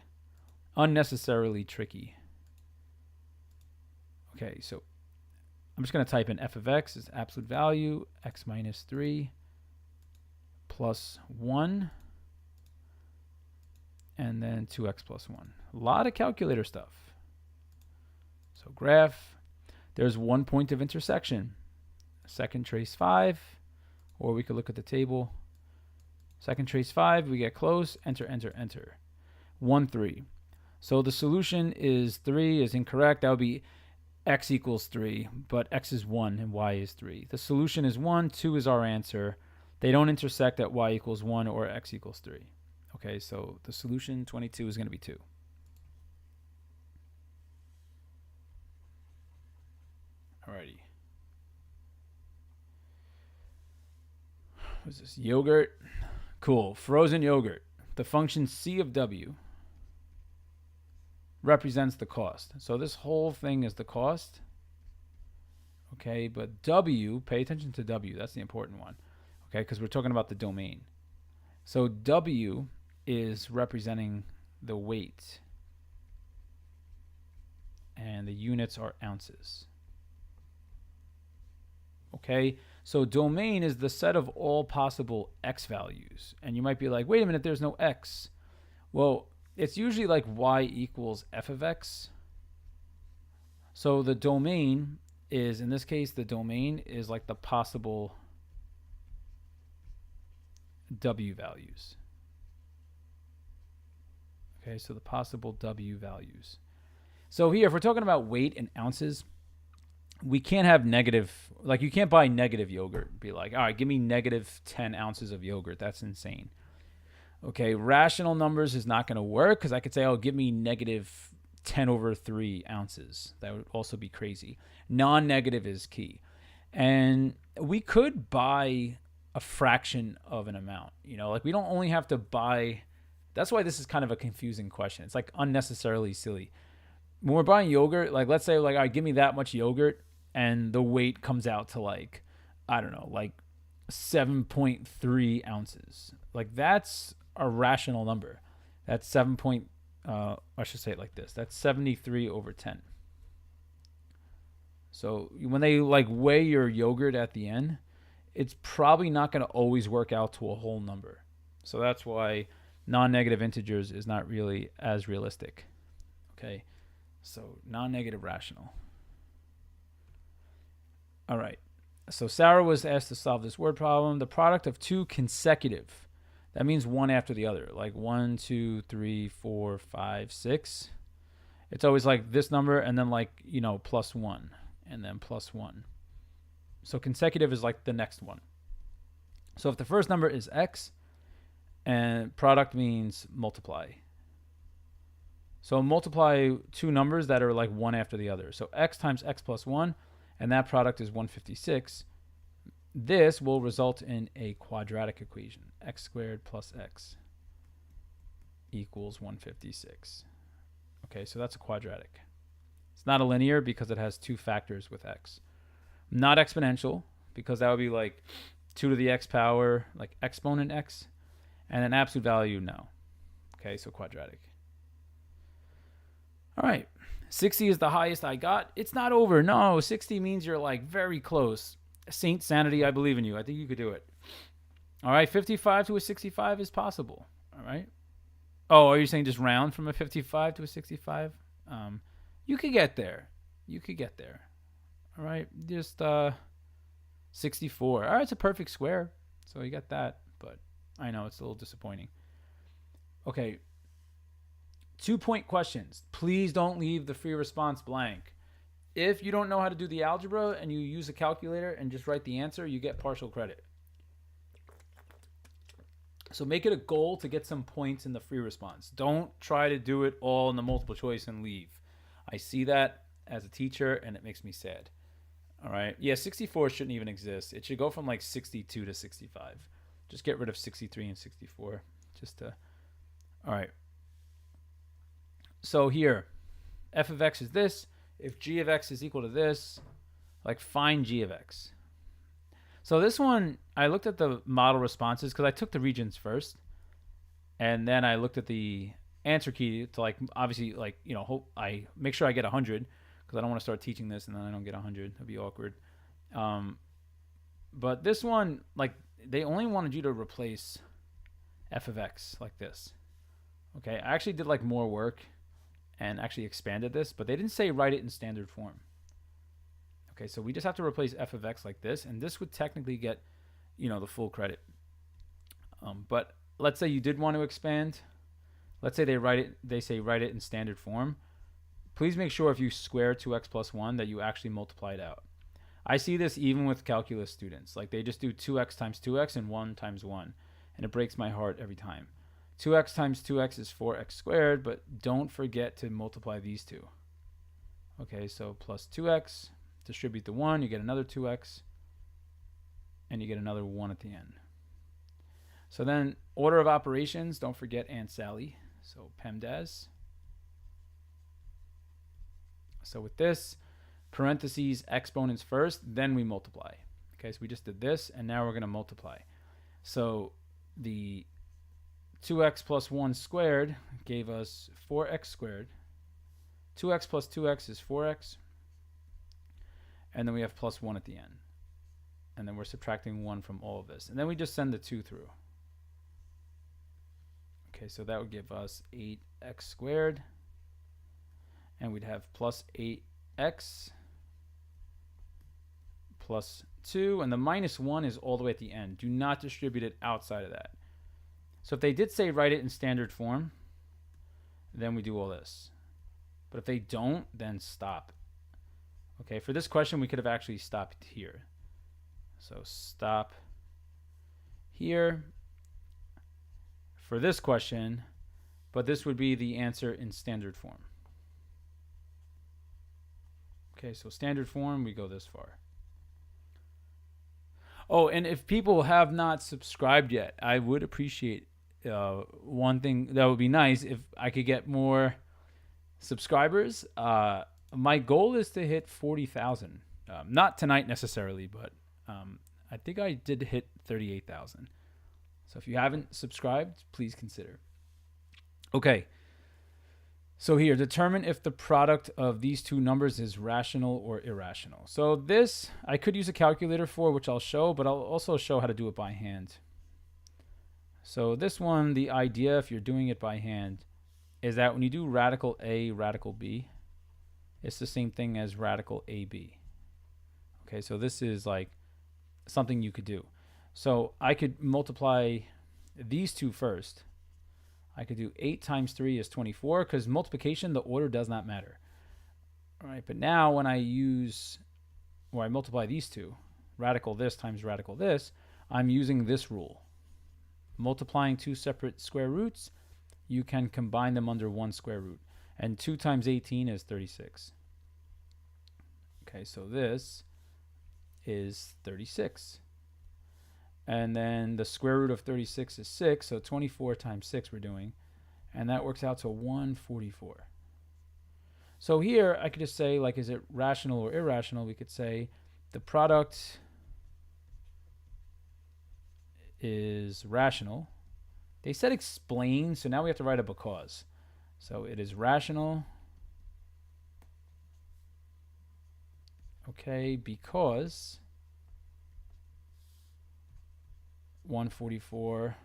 unnecessarily tricky. Okay, so I'm just going to type in f of x is absolute value, x minus 3 plus 1. and then 2x plus 1. A lot of calculator stuff. So graph, there's one point of intersection. Second trace 5, or we could look at the table. Second trace 5, we get close, enter, enter, enter. 1, 3. So the solution is 3 is incorrect. That would be x equals 3, but x is 1 and y is 3. The solution is 1, 2 is our answer. They don't intersect at y equals 1 or x equals 3. Okay, so the solution 22 is going to be 2. Alrighty. What's this? Yogurt. Cool. Frozen yogurt. The function c of w represents the cost. So this whole thing is the cost. Okay, but w, pay attention to w. That's the important one. Okay, because we're talking about the domain. So w is representing the weight. And the units are ounces. Okay, so domain is the set of all possible x values. And you might be like, wait a minute, there's no x. Well, it's usually like y equals f of x. So the domain is, in this case, the domain is like the possible w values. Okay, so the possible w values. So here, if we're talking about weight in ounces, we can't have negative, like you can't buy negative yogurt and be like, all right, give me negative 10 ounces of yogurt. That's insane. Okay, rational numbers is not going to work because I could say, oh, give me negative 10 over 3 ounces. That would also be crazy. Non-negative is key. And we could buy a fraction of an amount. You know, like we don't only have to buy. That's why this is kind of a confusing question. It's like unnecessarily silly. When we're buying yogurt, like let's say like, all right, give me that much yogurt and the weight comes out to like, I don't know, like 7.3 ounces. Like that's a rational number. That's I should say it like this. That's 73 over 10. So when they like weigh your yogurt at the end, it's probably not going to always work out to a whole number. So that's why non-negative integers is not really as realistic. Okay, so non-negative rational. All right, so Sarah was asked to solve this word problem. The product of two consecutive, that means one after the other, like 1, 2, 3, 4, 5, 6. It's always like this number and then like, you know, plus 1 and then plus 1. So consecutive is like the next one. So if the first number is x and product means multiply. So multiply two numbers that are like one after the other. So x times x plus 1, and that product is 156. This will result in a quadratic equation. X squared plus x equals 156. Okay, so that's a quadratic. It's not a linear because it has two factors with x. Not exponential because that would be like 2 to the x power, like exponent x. And an absolute value, no. Okay, so quadratic. All right, 60 is the highest I got. It's not over. No, 60 means you're like very close. Saint Sanity, I believe in you. I think you could do it. All right, 55 to a 65 is possible. All right. Oh, are you saying just round from a 55 to a 65? You could get there. You could get there. All right, just 64. All right, it's a perfect square. So you got that, but I know it's a little disappointing. Okay, 2-point questions. Please don't leave the free response blank. If you don't know how to do the algebra and you use a calculator and just write the answer, you get partial credit. So make it a goal to get some points in the free response. Don't try to do it all in the multiple choice and leave. I see that as a teacher and it makes me sad. All right. Yeah, 64 shouldn't even exist. It should go from like 62 to 65. Just get rid of 63 and 64. All right. So here, f of x is this. If g of x is equal to this, like find g of x. So this one, I looked at the model responses because I took the Regents first. And then I looked at the answer key to like, obviously like, you know, hope I make sure I get 100 because I don't want to start teaching this and then I don't get 100. That'd be awkward. But this one, like they only wanted you to replace f of x like this. Okay, I actually did like more work and actually expanded this, but they didn't say write it in standard form. Okay, so we just have to replace f of x like this, and this would technically get, the full credit. But let's say you did want to expand. Let's say they say write it in standard form. Please make sure if you square 2x plus 1 that you actually multiply it out. I see this even with calculus students. Like they just do 2x times 2x and 1 times 1. And it breaks my heart every time. 2x times 2x is 4x squared, but don't forget to multiply these two. Okay, so plus 2x, distribute the 1, you get another 2x, and you get another 1 at the end. So then order of operations, don't forget Aunt Sally. So PEMDAS. So with this, parentheses, exponents first, then we multiply. Okay, so we just did this, and now we're going to multiply. So the 2x plus 1 squared gave us 4x squared. 2x plus 2x is 4x. And then we have plus 1 at the end. And then we're subtracting 1 from all of this. And then we just send the 2 through. Okay, so that would give us 8x squared. And we'd have plus 8x plus 2. And the minus 1 is all the way at the end. Do not distribute it outside of that. So if they did say write it in standard form, then we do all this. But if they don't, then stop. Okay, for this question, we could have actually stopped here. So stop here for this question, but this would be the answer in standard form. Okay, so standard form, we go this far. Oh, and if people have not subscribed yet, I would appreciate one thing that would be nice if I could get more subscribers. My goal is to hit 40,000. Not tonight necessarily, but I think I did hit 38,000. So if you haven't subscribed, please consider. Okay. So here, determine if the product of these two numbers is rational or irrational. So this, I could use a calculator for, which I'll show, but I'll also show how to do it by hand. So this one, the idea, if you're doing it by hand, is that when you do radical A, radical B, it's the same thing as radical AB. Okay, so this is like something you could do. So I could multiply these two first. I could do 8 times 3 is 24, because multiplication, the order does not matter. All right, but now when I multiply these two, radical this times radical this, I'm using this rule. Multiplying two separate square roots, you can combine them under one square root. And 2 times 18 is 36. Okay, so this is 36. And then the square root of 36 is 6, so 24 times 6 we're doing. And that works out to 144. So here I could just say, like, is it rational or irrational? We could say the product is rational. They said explain, so now we have to write a because. So it is rational. Okay, because 144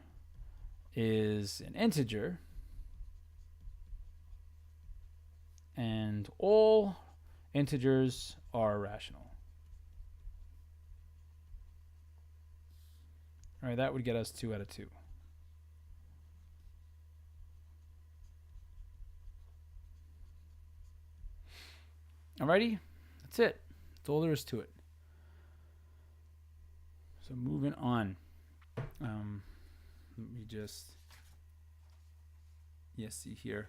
is an integer, and all integers are rational. All right, that would get us 2 out of 2. Alrighty, that's it. That's all there is to it. So moving on. Let me just see here.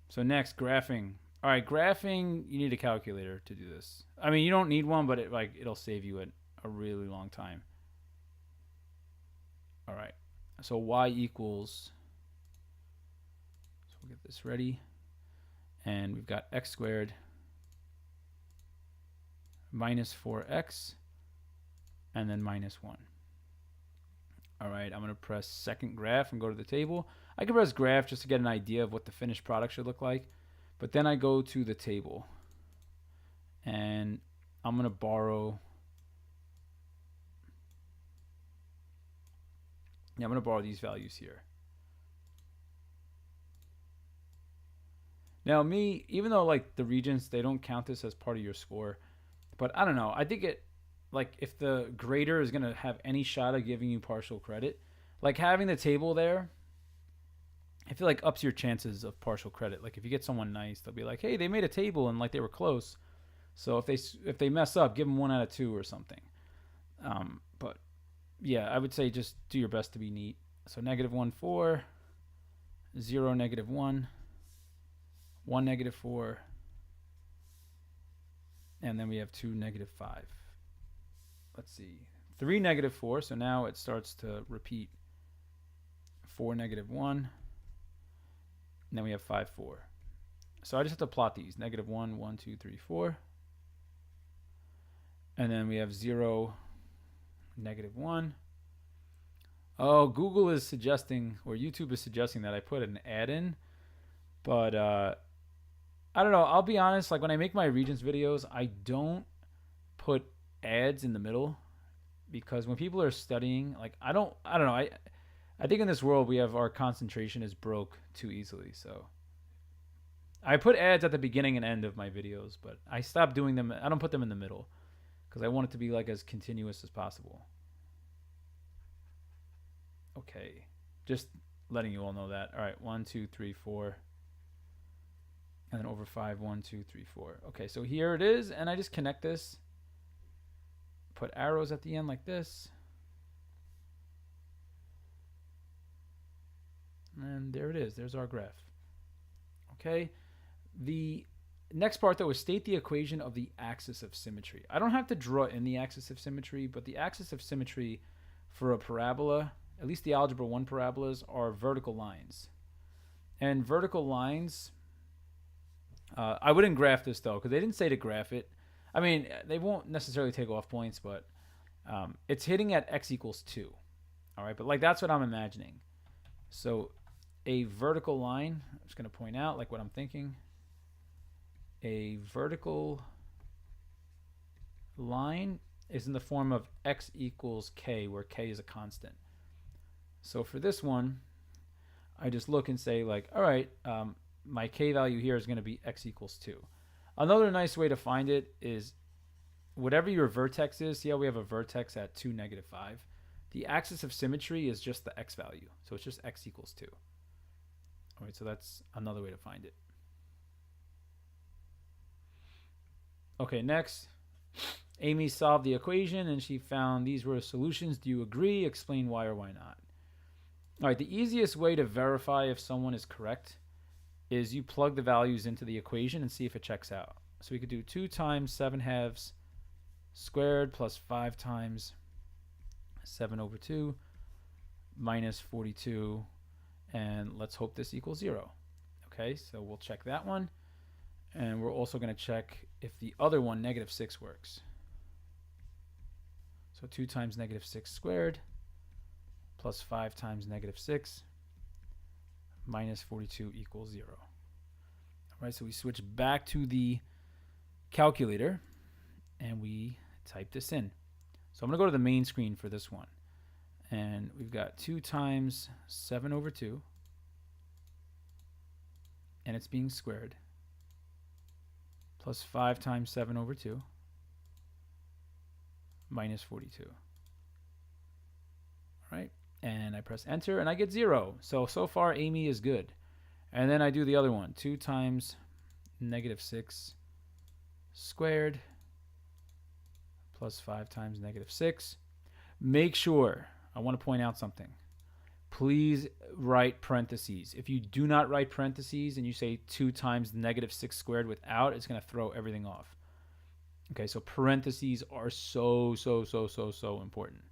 So next, graphing. All right, graphing, you need a calculator to do this. I mean, you don't need one, but it'll save you a really long time. All right, so y equals, so we'll get this ready. And we've got x squared minus 4x and then minus 1. All right, I'm going to press second graph and go to the table. I can press graph just to get an idea of what the finished product should look like. But then I go to the table. And I'm going to borrow. Yeah, I'm going to borrow these values here. Now, me, even though like the Regents, they don't count this as part of your score, but I don't know. I think it, like, if the grader is gonna have any shot of giving you partial credit, like having the table there, I feel like ups your chances of partial credit. Like if you get someone nice, they'll be like, "Hey, they made a table and like they were close." So if they mess up, give them 1 out of 2 or something. But yeah, I would say just do your best to be neat. So -1 4, 0 -1, 1 -4, and then we have 2 -5. Let's see, 3 -4. So now it starts to repeat. 4 -1, and then we have 5 4. So I just have to plot these: -1 1 2 3 4, and then we have 0 -1. Oh, Google is suggesting, or YouTube is suggesting, that I put an add in, but I don't know. I'll be honest, like when I make my Regents videos, I don't put ads in the middle, because when people are studying, like I don't know. I think in this world we have, our concentration is broke too easily. So I put ads at the beginning and end of my videos, but I stopped doing them. I don't put them in the middle because I want it to be like as continuous as possible. Okay, just letting you all know that. All right, 1 2 3 4, and then over 5 1 2 3 4. Okay, so here it is, and I just connect this, put arrows at the end like this, and there it is. There's our graph. Okay, the next part though is state the equation of the axis of symmetry. I don't have to draw in the axis of symmetry, but the axis of symmetry for a parabola, at least the algebra 1 parabolas, are vertical lines. And vertical lines, I wouldn't graph this though, because they didn't say to graph it. I mean, they won't necessarily take off points, but it's hitting at x equals 2. All right, but like that's what I'm imagining. So a vertical line, I'm just going to point out like what I'm thinking. A vertical line is in the form of x equals k, where k is a constant. So for this one, I just look and say like, all right, my k value here is going to be x equals 2. Another nice way to find it is whatever your vertex is. See how we have a vertex at 2 -5? The axis of symmetry is just the x value. So it's just x equals 2. All right, so that's another way to find it. Okay, next, Amy solved the equation and she found these were solutions. Do you agree? Explain why or why not. All right, the easiest way to verify if someone is correct is you plug the values into the equation and see if it checks out. So we could do 2 times 7/2 squared plus 5 times 7/2 minus 42, and let's hope this equals 0. Okay, so we'll check that one. And we're also going to check if the other one, -6, works. So 2 times -6 squared plus 5 times -6 minus 42 equals 0. All right, so we switch back to the calculator and we type this in. So I'm going to go to the main screen for this one. And we've got 2 times 7/2, and it's being squared, plus 5 times 7/2 minus 42. All right, and I press enter and I get 0. So far Amy is good. And then I do the other one, 2 times -6 squared plus 5 times -6. Make sure, I want to point out something. Please write parentheses. If you do not write parentheses and you say 2 times -6 squared without, it's going to throw everything off. Okay, so parentheses are so important.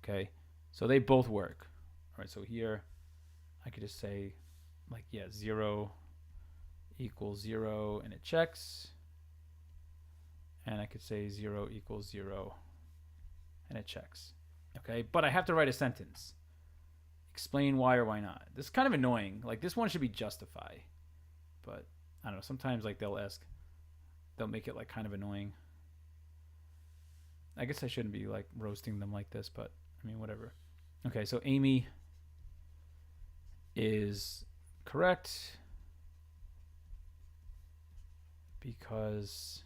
Okay, so they both work. All right, so here I could just say like, yeah, 0 equals 0 and it checks. And I could say 0 equals 0 and it checks. Okay, but I have to write a sentence. Explain why or why not. This is kind of annoying. Like this one should be justify. But I don't know, sometimes like they'll make it like kind of annoying. I guess I shouldn't be like roasting them like this, but I mean, whatever. Okay, so Amy is correct. because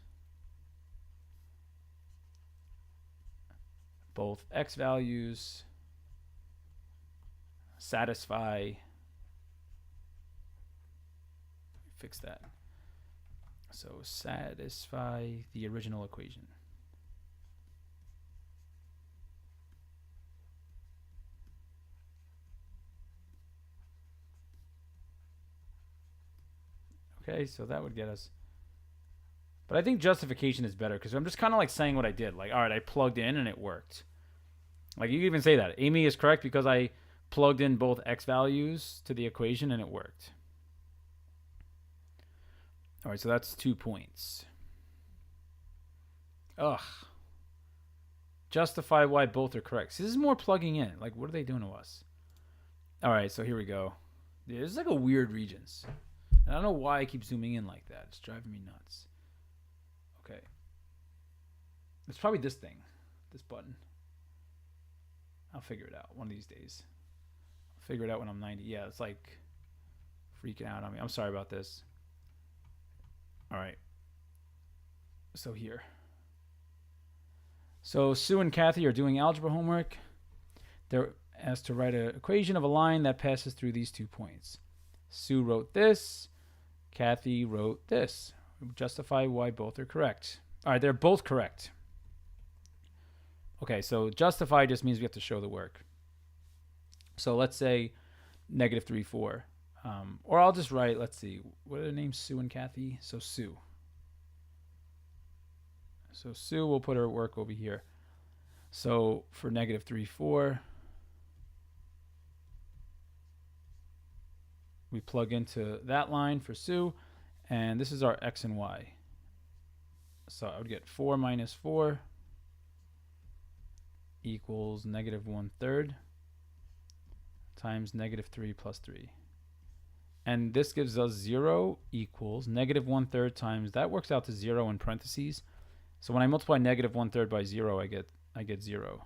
both x values satisfy, fix that. So satisfy the original equation. Okay, so that would get us. But I think justification is better because I'm just kind of like saying what I did. Like, all right, I plugged in and it worked. Like, you can even say that. Amy is correct because I plugged in both x values to the equation and it worked. All right, so that's 2 points. Ugh. Justify why both are correct. See, this is more plugging in. Like, what are they doing to us? All right, so here we go. Yeah, this is like a weird Regents. And I don't know why I keep zooming in like that. It's driving me nuts. Okay. It's probably this thing. This button. I'll figure it out one of these days. I'll figure it out when I'm 90. Yeah, it's like freaking out on me. I'm sorry about this. All right. So here. So Sue and Kathy are doing algebra homework. They're asked to write an equation of a line that passes through these 2 points. Sue wrote this. Kathy wrote this. Justify why both are correct. All right, they're both correct. Okay, so justify just means we have to show the work. So let's say -3, 4. Or I'll just write, let's see, what are their names? Sue and Kathy? So Sue. So Sue will put her work over here. So for -3, 4, we plug into that line for Sue, and this is our x and y. So I would get 4 minus 4 equals -1/3 times -3 plus 3. And this gives us 0 equals -1/3 times, that works out to 0 in parentheses. So when I multiply -1/3 by 0, I get 0.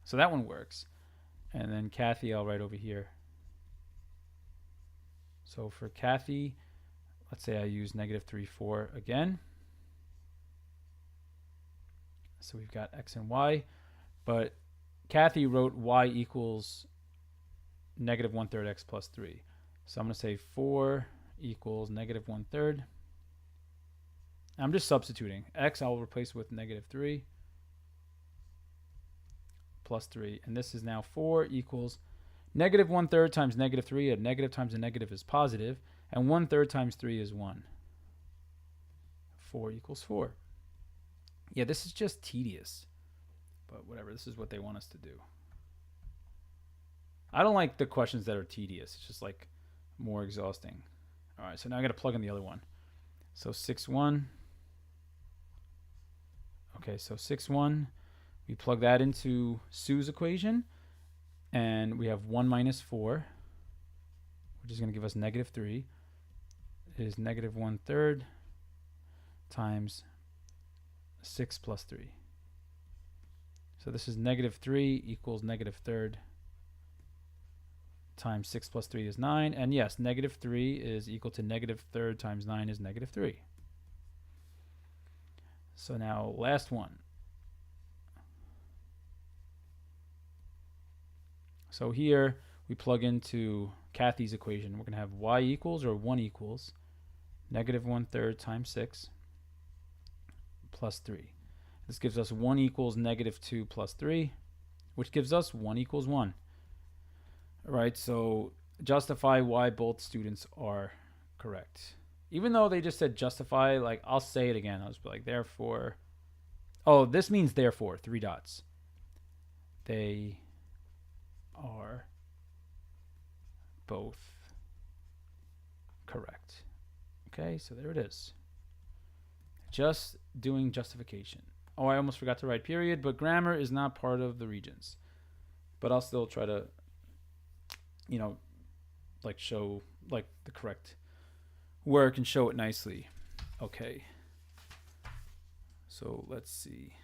So that one works. And then Kathy, I'll write over here. So for Kathy, let's say I use -3, 4 again. So we've got x and y. But Kathy wrote y equals -1/3 x plus 3. So I'm going to say 4 equals -1/3. I'm just substituting. X I'll replace with -3 plus 3. And this is now 4 equals -1/3 times -3. A negative times a negative is positive. And 1/3 times 3 is 1. 4 equals 4. Yeah, this is just tedious. But whatever, this is what they want us to do. I don't like the questions that are tedious. It's just like more exhausting. All right, so now I got to plug in the other one. So 6-1. Okay, so 6-1. We plug that into Sue's equation. And we have 1 minus 4, which is going to give us -3. It is -1/3 times 6 plus 3. So this is -3 equals -1/3 times 6 plus 3 is 9. And yes, -3 is equal to -1/3 times 9 is -3. So now last one. So here we plug into Kathy's equation. We're going to have y equals, or 1 equals, -1/3 times 6 plus 3. This gives us 1 equals -2 plus 3, which gives us 1 equals 1. All right, so justify why both students are correct. Even though they just said justify, like I'll say it again. I'll just be like, therefore. Oh, this means therefore, 3 dots. They are both correct. Okay, so there it is. Just doing justification. Oh, I almost forgot to write period, but grammar is not part of the Regents. But I'll still try to, you know, like show like the correct work and show it nicely. Okay. So let's see.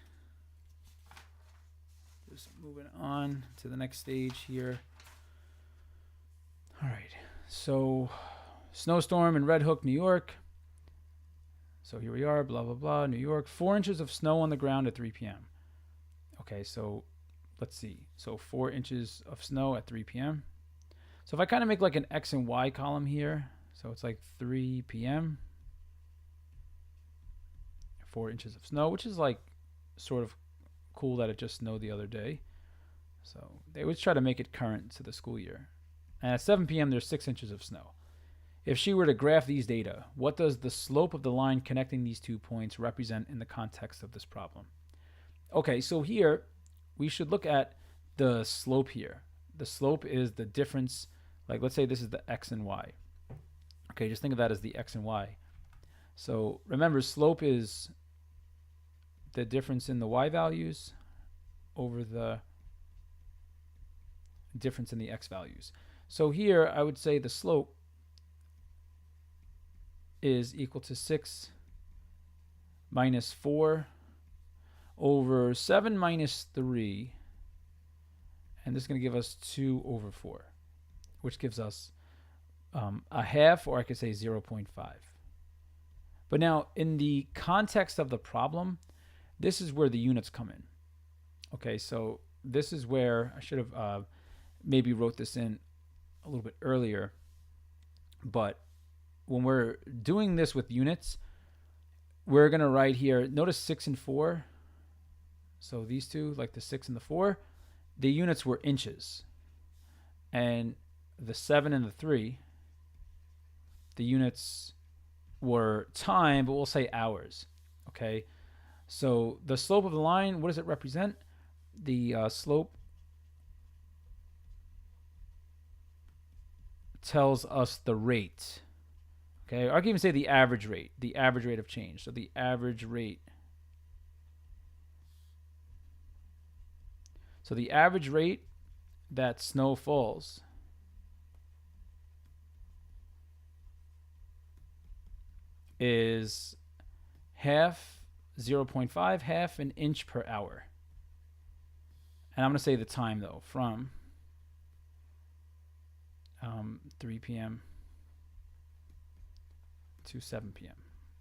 Just moving on to the next stage here. All right. So snowstorm in Red Hook, New York. So here we are, blah, blah, blah, New York. 4 inches of snow on the ground at 3 p.m. Okay, so let's see. So 4 inches of snow at 3 p.m. So if I kind of make like an X and Y column here, so it's like 3 p.m., 4 inches of snow, which is like sort of cool that it just snowed the other day. So they always try to make it current to the school year. And at 7 p.m., there's 6 inches of snow. If she were to graph these data, what does the slope of the line connecting these 2 points represent in the context of this problem? Okay, so here we should look at the slope here. The slope is the difference, like let's say this is the X and Y. Okay, just think of that as the X and Y. So remember, slope is the difference in the Y values over the difference in the X values. So here I would say the slope is equal to 6 minus 4 over 7 minus 3, and this is going to give us 2 over 4, which gives us a half, or I could say 0.5. But now in the context of the problem, this is where the units come in. Okay, so this is where I should have maybe wrote this in a little bit earlier, but when we're doing this with units, we're going to write here, notice 6 and 4. So these two, like the 6 and the 4, the units were inches. And the 7 and the 3, the units were time, but we'll say hours. Okay, so the slope of the line, what does it represent? The slope tells us the rate. Okay, or I can even say the average rate of change. So the average rate. So the average rate that snow falls is half, 0.5, half an inch per hour. And I'm going to say the time though, from 3 p.m. to 7 p.m.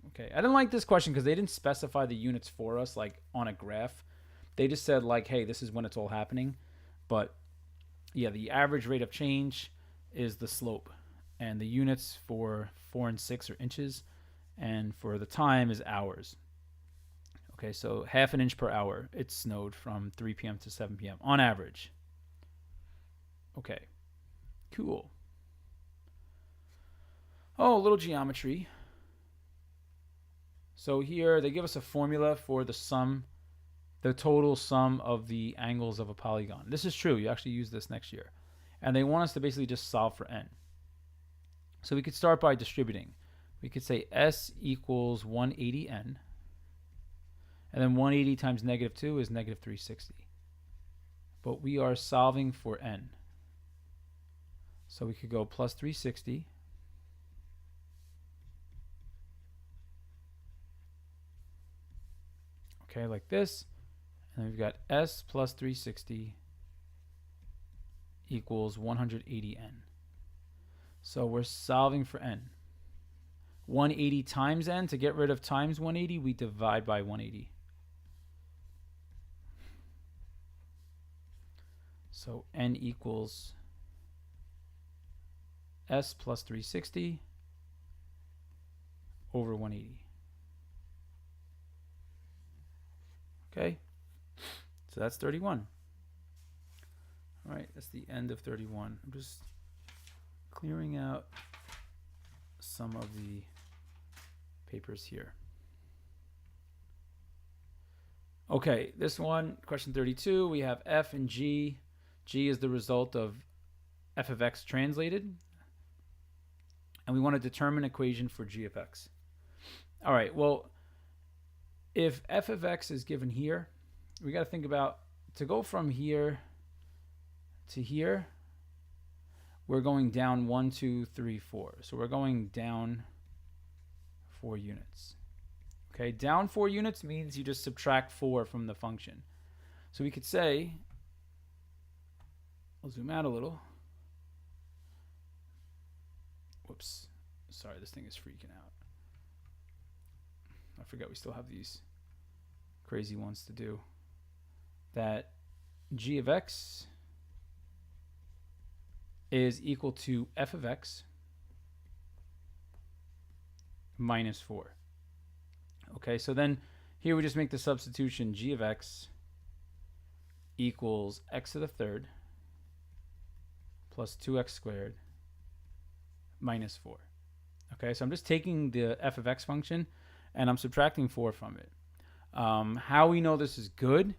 Okay, I didn't like this question because they didn't specify the units for us, like on a graph. They just said like, hey, this is when it's all happening. But yeah, the average rate of change is the slope, and the units for 4 and 6 are inches, and for the time is hours. Okay, so half an inch per hour it snowed from 3 p.m. to 7 p.m. on average. Okay, cool. Oh, a little geometry. So here they give us a formula for the sum, the total sum of the angles of a polygon. This is true. You actually use this next year. And they want us to basically just solve for n. So we could start by distributing. We could say s equals 180n. And then 180 times negative 2 is negative 360. But we are solving for n. So we could go plus 360. Okay, like this. And we've got s plus 360 equals 180n. So we're solving for n. 180 times n, to get rid of times 180, we divide by 180. So n equals s plus 360 over 180. Okay, so that's 31. All right, that's the end of 31. I'm just clearing out some of the papers here. Okay, this one, question 32, we have f and g. G is the result of f of x translated. And we want to determine equation for g of x. All right, well, if f of x is given here, we got to think about, to go from here to here, we're going down 1, 2, 3, 4. So we're going down 4 units. Okay, down 4 units means you just subtract 4 from the function. So we could say, I'll zoom out a little. Whoops, sorry, this thing is freaking out. I forget we still have these crazy ones to do. That g of x is equal to f of x minus 4. Okay, so then here we just make the substitution g of x equals x to the third plus 2x squared minus 4. Okay, so I'm just taking the f of x function and I'm subtracting 4 from it. How we know this is good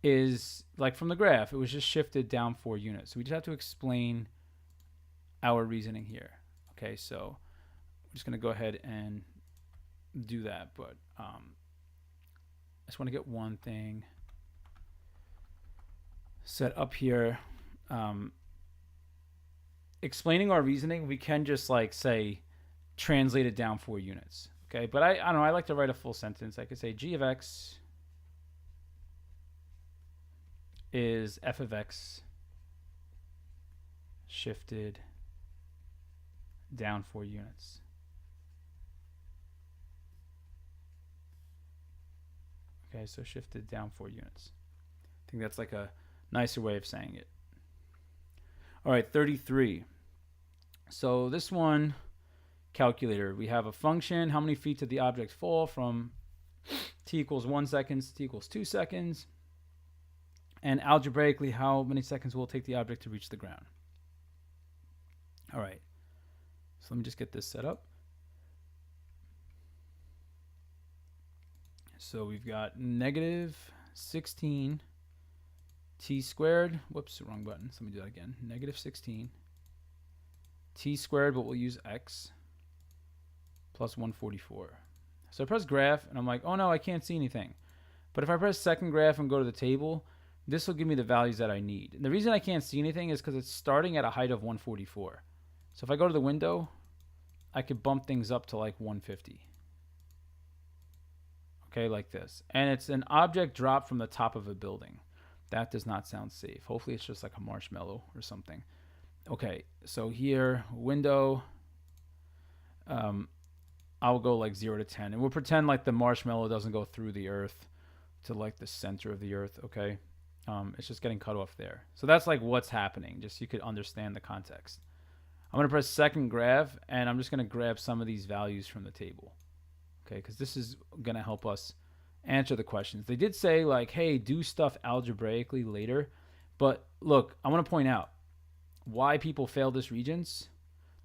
is like from the graph, it was just shifted down 4 units. So we just have to explain our reasoning here. Okay, so I'm just going to go ahead and do that, but I just want to get one thing set up here. Explaining our reasoning, we can just like say translate it down 4 units. Okay, but I don't know, I like to write a full sentence. I could say g of x is f of x shifted down 4 units. Okay, so shifted down 4 units. I think that's like a nicer way of saying it. All right, 33. So this one, calculator, we have a function. How many feet did the object fall from t equals 1 second to t equals 2 seconds? And algebraically, how many seconds will it take the object to reach the ground? All right, so let me just get this set up. So we've got negative 16 t squared. Whoops, wrong button. So let me do that again. Negative 16 t squared, but we'll use x plus 144. So I press graph, and I'm like, oh no, I can't see anything. But if I press second graph and go to the table, this will give me the values that I need. And the reason I can't see anything is because it's starting at a height of 144. So if I go to the window, I could bump things up to like 150. Okay, like this. And it's an object dropped from the top of a building. That does not sound safe. Hopefully it's just like a marshmallow or something. Okay, so here, window, I'll go like 0 to 10. And we'll pretend like the marshmallow doesn't go through the earth to like the center of the earth, okay? It's just getting cut off there. So that's like what's happening, just so you could understand the context. I'm going to press second graph, and I'm just going to grab some of these values from the table. Okay, because this is going to help us answer the questions. They did say like, hey, do stuff algebraically later. But look, I want to point out why people fail this Regents.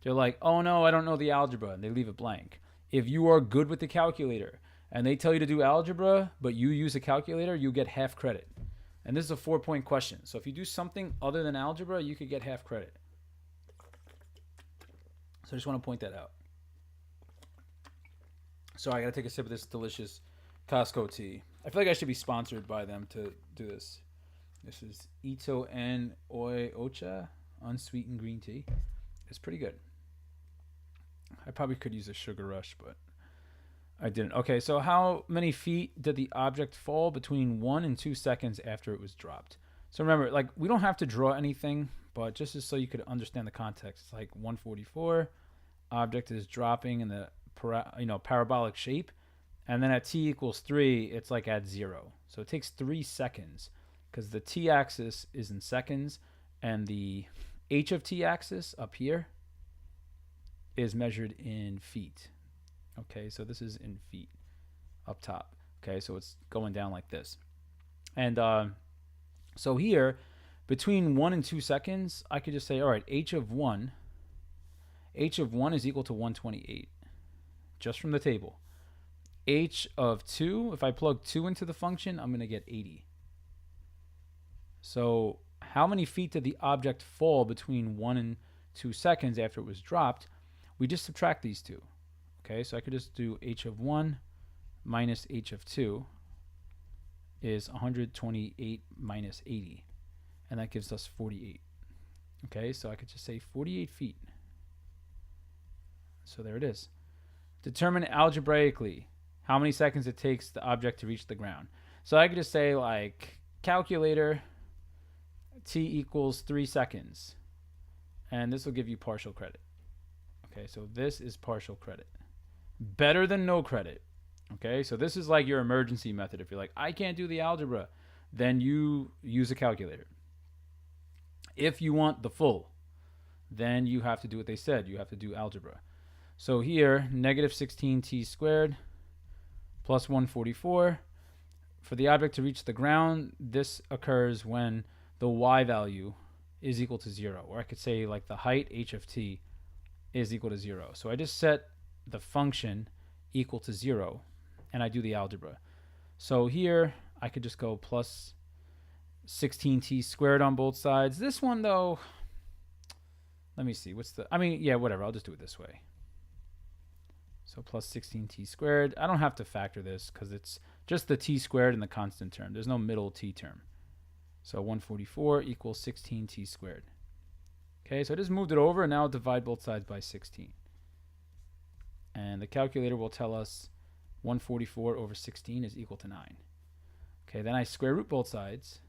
They're like, oh no, I don't know the algebra, and they leave it blank. If you are good with the calculator and they tell you to do algebra, but you use a calculator, you get half credit. And this is a 4-point question. So if you do something other than algebra, you could get half credit. So I just want to point that out. Sorry, I got to take a sip of this delicious Costco tea. I feel like I should be sponsored by them to do this. This is Ito and Oi Ocha unsweetened green tea. It's pretty good. I probably could use a sugar rush, but I didn't. Okay, so how many feet did the object fall between 1 and 2 seconds after it was dropped? So remember, like, we don't have to draw anything, but just so you could understand the context, it's like 144, object is dropping in the parabolic shape, and then at t equals 3, it's like at 0. So it takes 3 seconds because the t-axis is in seconds, and the h of t-axis up here is measured in feet. Okay, so this is in feet up top. Okay, so it's going down like this. And so here, between 1 and 2 seconds, I could just say, all right, h of 1 is equal to 128, just from the table. H of 2, if I plug 2 into the function, I'm going to get 80. So how many feet did the object fall between 1 and 2 seconds after it was dropped? We just subtract these two. Okay, so I could just do h of 1 minus h of 2 is 128 minus 80. And that gives us 48. Okay, so I could just say 48 feet. So there it is. Determine algebraically how many seconds it takes the object to reach the ground. So I could just say, like, calculator, t equals 3 seconds. And this will give you partial credit. Okay, so this is partial credit. Better than no credit. Okay, so this is like your emergency method. If you're like, I can't do the algebra, then you use a calculator. If you want the full, then you have to do what they said. You have to do algebra. So here, negative 16t squared plus 144. For the object to reach the ground, this occurs when the y value is equal to 0. Or I could say like the height, h of t, is equal to 0. So I just set the function equal to 0, and I do the algebra. So here, I could just go plus 16t squared on both sides. This one, though, let me see. Yeah, whatever. I'll just do it this way. So plus 16t squared. I don't have to factor this because it's just the t squared and the constant term. There's no middle t term. So 144 equals 16t squared. Okay, so I just moved it over, and now I'll divide both sides by 16. And the calculator will tell us 144 over 16 is equal to 9. Okay, then I square root both sides.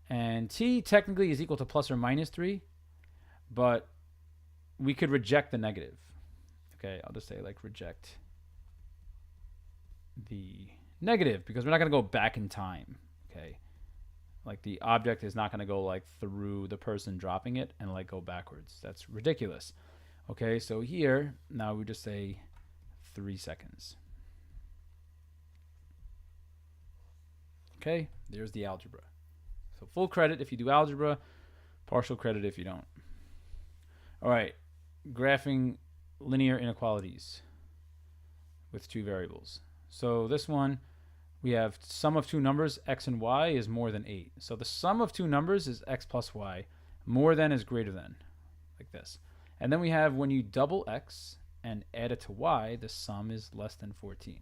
And t technically is equal to plus or minus 3, but we could reject the negative. Okay, I'll just say like reject the negative because we're not going to go back in time. Okay, like the object is not going to go like through the person dropping it and like go backwards. That's ridiculous. Okay, so here now we just say 3 seconds. Okay, there's the algebra. So full credit if you do algebra, partial credit if you don't. All right, graphing linear inequalities with two variables. So this one, we have sum of two numbers, x and y, is more than 8. So the sum of two numbers is x plus y. More than is greater than, like this. And then we have when you double x and add it to y, the sum is less than 14.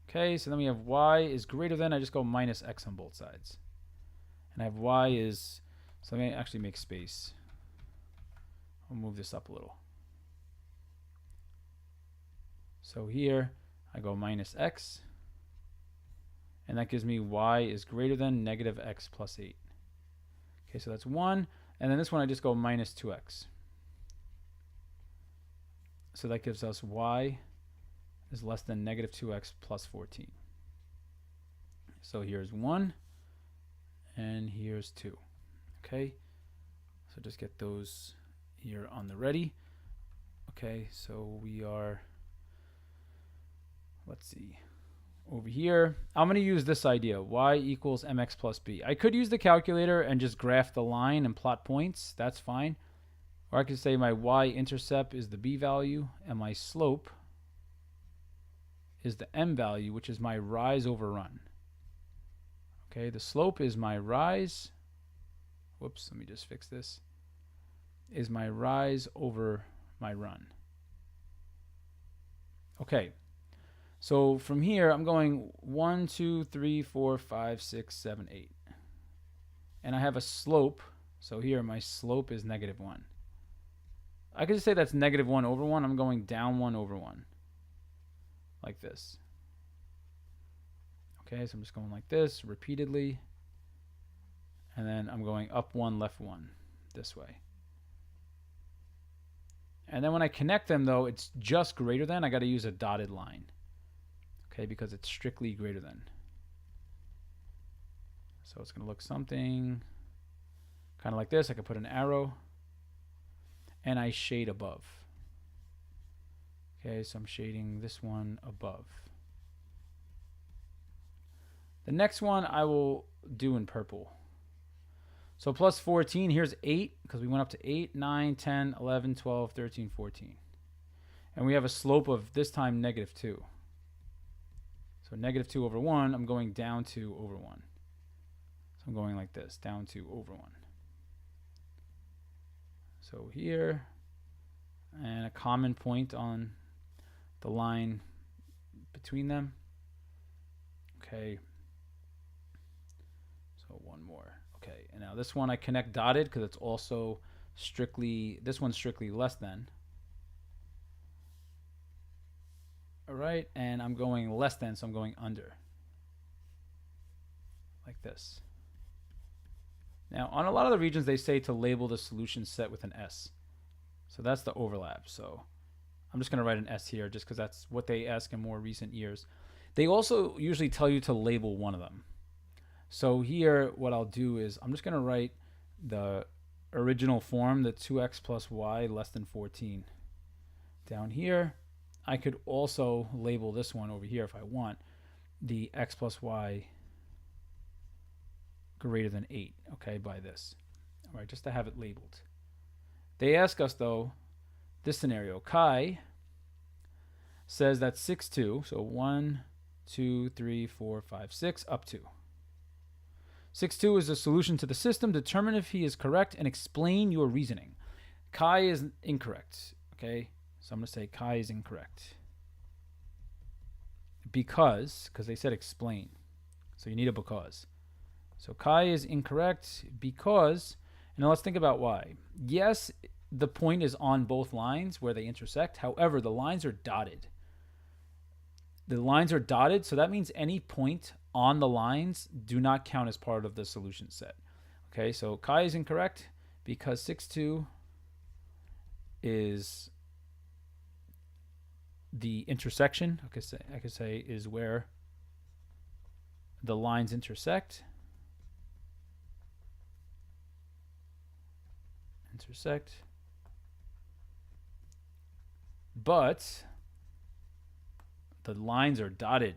Okay, so then we have y is greater than, I just go minus x on both sides. And I have y is, so let me actually make space. I'll move this up a little. So here I go minus x, and that gives me y is greater than negative x plus 8. Okay, so that's 1, and then this one I just go minus 2x. So that gives us y is less than negative 2x plus 14. So here's 1, and here's 2. Okay, so just get those here on the ready. Okay, so we are, let's see, over here, I'm going to use this idea, y equals mx plus b. I could use the calculator and just graph the line and plot points. That's fine. Or I could say my y-intercept is the b value, and my slope is the m value, which is my rise over run. Okay, the slope is my rise. Whoops, let me just fix this. Is my rise over my run. Okay, so from here I'm going 1, 2, 3, 4, 5, 6, 7, 8. And I have a slope. So here my slope is negative 1. I could just say that's negative 1 over 1. I'm going down 1 over 1. Like this. Okay, so I'm just going like this repeatedly. And then I'm going up 1, left 1 this way. And then when I connect them, though, it's just greater than. I got to use a dotted line. Okay, because it's strictly greater than. So it's going to look something kind of like this. I could put an arrow. And I shade above. Okay, so I'm shading this one above. The next one I will do in purple. So plus 14, here's 8, because we went up to 8, 9, 10, 11, 12, 13, 14. And we have a slope of, this time, negative 2. So negative 2 over 1, I'm going down 2 over 1. So I'm going like this, down 2 over 1. So here, and a common point on the line between them. Okay. So one more. Okay, and now this one I connect dotted because it's also strictly, this one's strictly less than. All right, and I'm going less than, so I'm going under. Like this. Now, on a lot of the regions, they say to label the solution set with an S. So that's the overlap. So I'm just going to write an S here just because that's what they ask in more recent years. They also usually tell you to label one of them. So here, what I'll do is I'm just going to write the original form, the 2x plus y less than 14. Down here, I could also label this one over here if I want, the x plus y greater than 8, okay, by this. All right, just to have it labeled. They ask us, though, this scenario. Chi says that 6, 2, so 1, 2, 3, 4, 5, 6, up to. 6, 2 is the solution to the system. Determine if he is correct and explain your reasoning. Chi is incorrect, okay? So I'm going to say Chi is incorrect. Because they said explain. So you need a because. So Chi is incorrect because, now let's think about why. Yes, the point is on both lines where they intersect. However, the lines are dotted. The lines are dotted, so that means any point on the lines do not count as part of the solution set. Okay, so Chi is incorrect because 6, 2 is the intersection. I could say is where the lines intersect. But the lines are dotted.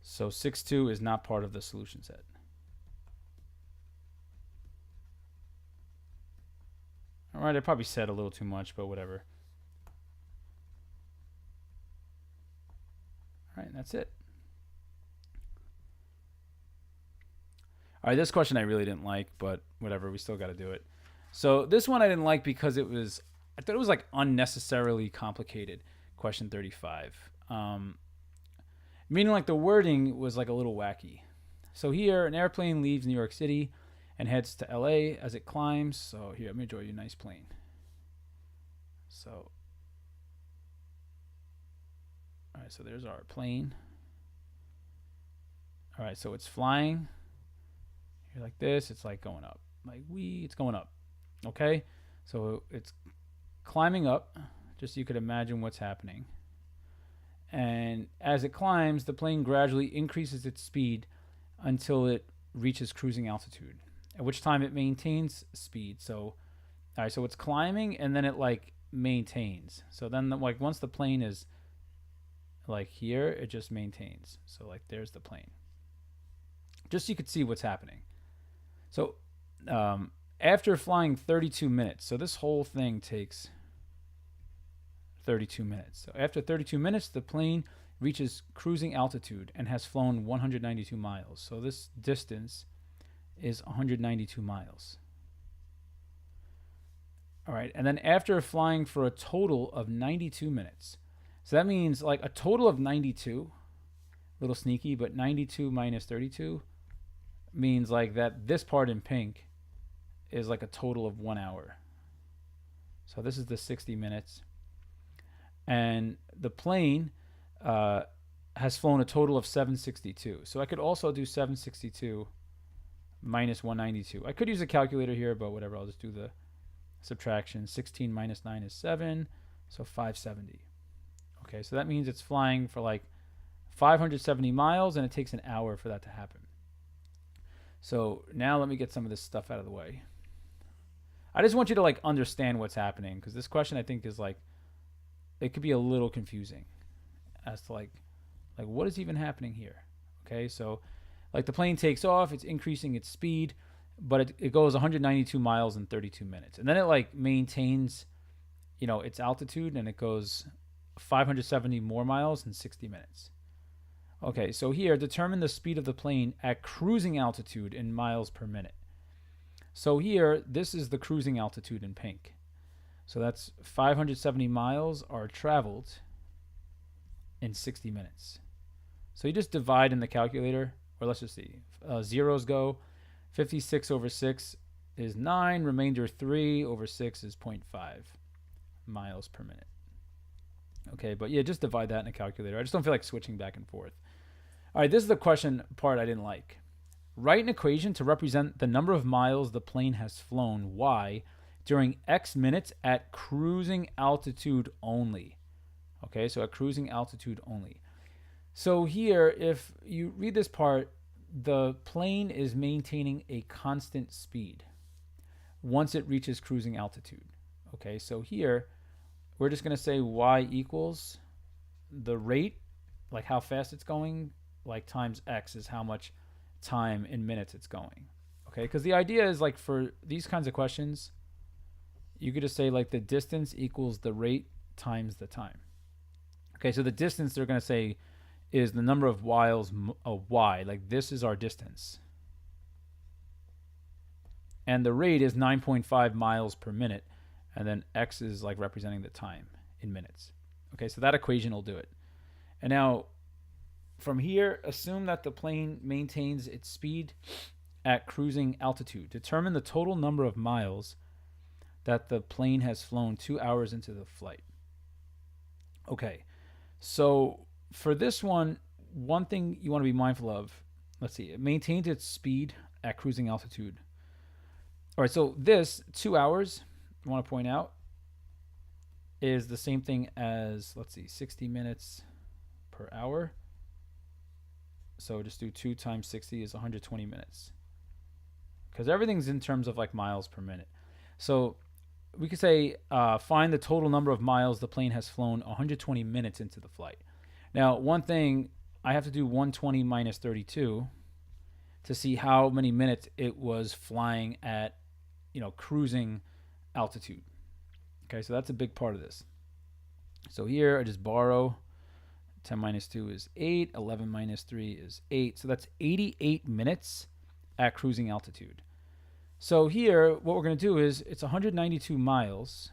So 6, 2 is not part of the solution set. All right, I probably said a little too much, but whatever. All right, that's it. All right, this question I really didn't like, but whatever, we still got to do it. So this one I didn't like because I thought it was like unnecessarily complicated. Question 35. Meaning like the wording was like a little wacky. So here, an airplane leaves New York City and heads to LA as it climbs. So here, let me draw you a nice plane. So, all right, so there's our plane. All right, so it's flying. Here like this, it's like going up. It's going up. Okay? So it's climbing up, just so you could imagine what's happening. And as it climbs, the plane gradually increases its speed until it reaches cruising altitude, at which time it maintains speed. So, all right, so it's climbing and then it like maintains. So then like once the plane is like here, it just maintains. So like there's the plane. Just so you could see what's happening. So after flying 32 minutes, so this whole thing takes 32 minutes. So after 32 minutes, the plane reaches cruising altitude and has flown 192 miles. So this distance is 192 miles. All right, and then after flying for a total of 92 minutes, so that means like a total of 92, a little sneaky, but 92 minus 32 means like that this part in pink is like a total of 1 hour. So this is the 60 minutes. And the plane has flown a total of 762. So I could also do 762 minus 192. I could use a calculator here, but whatever. I'll just do the subtraction. 16 minus 9 is 7, so 570. Okay, so that means it's flying for like 570 miles, and it takes an hour for that to happen. So now let me get some of this stuff out of the way. I just want you to like understand what's happening, because this question I think is like, it could be a little confusing as to like what is even happening here. Okay, so like the plane takes off, it's increasing its speed, but it goes 192 miles in 32 minutes. And then it like maintains, its altitude, and it goes 570 more miles in 60 minutes. Okay, so here, determine the speed of the plane at cruising altitude in miles per minute. So here, this is the cruising altitude in pink. So that's 570 miles are traveled in 60 minutes. So you just divide in the calculator, or let's just see. Zeros go. 56 over 6 is 9. Remainder 3 over 6 is 0.5 miles per minute. Okay, but yeah, just divide that in a calculator. I just don't feel like switching back and forth. All right, this is the question part I didn't like. Write an equation to represent the number of miles the plane has flown, y, during x minutes at cruising altitude only. Okay, so at cruising altitude only. So here, if you read this part, the plane is maintaining a constant speed once it reaches cruising altitude. Okay, so here, we're just going to say y equals the rate, like how fast it's going, like times x is how much time in minutes it's going. Okay, because the idea is like for these kinds of questions, you could just say like the distance equals the rate times the time. Okay, so the distance they're going to say is the number of miles of y, like this is our distance. And the rate is 9.5 miles per minute, and then x is like representing the time in minutes. Okay, so that equation will do it. And now from here, assume that the plane maintains its speed at cruising altitude. Determine the total number of miles that the plane has flown 2 hours into the flight. Okay, so for this one thing you want to be mindful of, let's see, it maintains its speed at cruising altitude. All right, so this 2 hours, I want to point out, is the same thing as, let's see, 60 minutes per hour. So just do 2 times 60 is 120 minutes. Because everything's in terms of like miles per minute. So we could say find the total number of miles the plane has flown 120 minutes into the flight. Now, one thing, I have to do 120 minus 32 to see how many minutes it was flying at, cruising altitude. Okay, so that's a big part of this. So here I just borrow 10 minus 2 is 8, 11 minus 3 is 8. So that's 88 minutes at cruising altitude. So here, what we're going to do is it's 192 miles.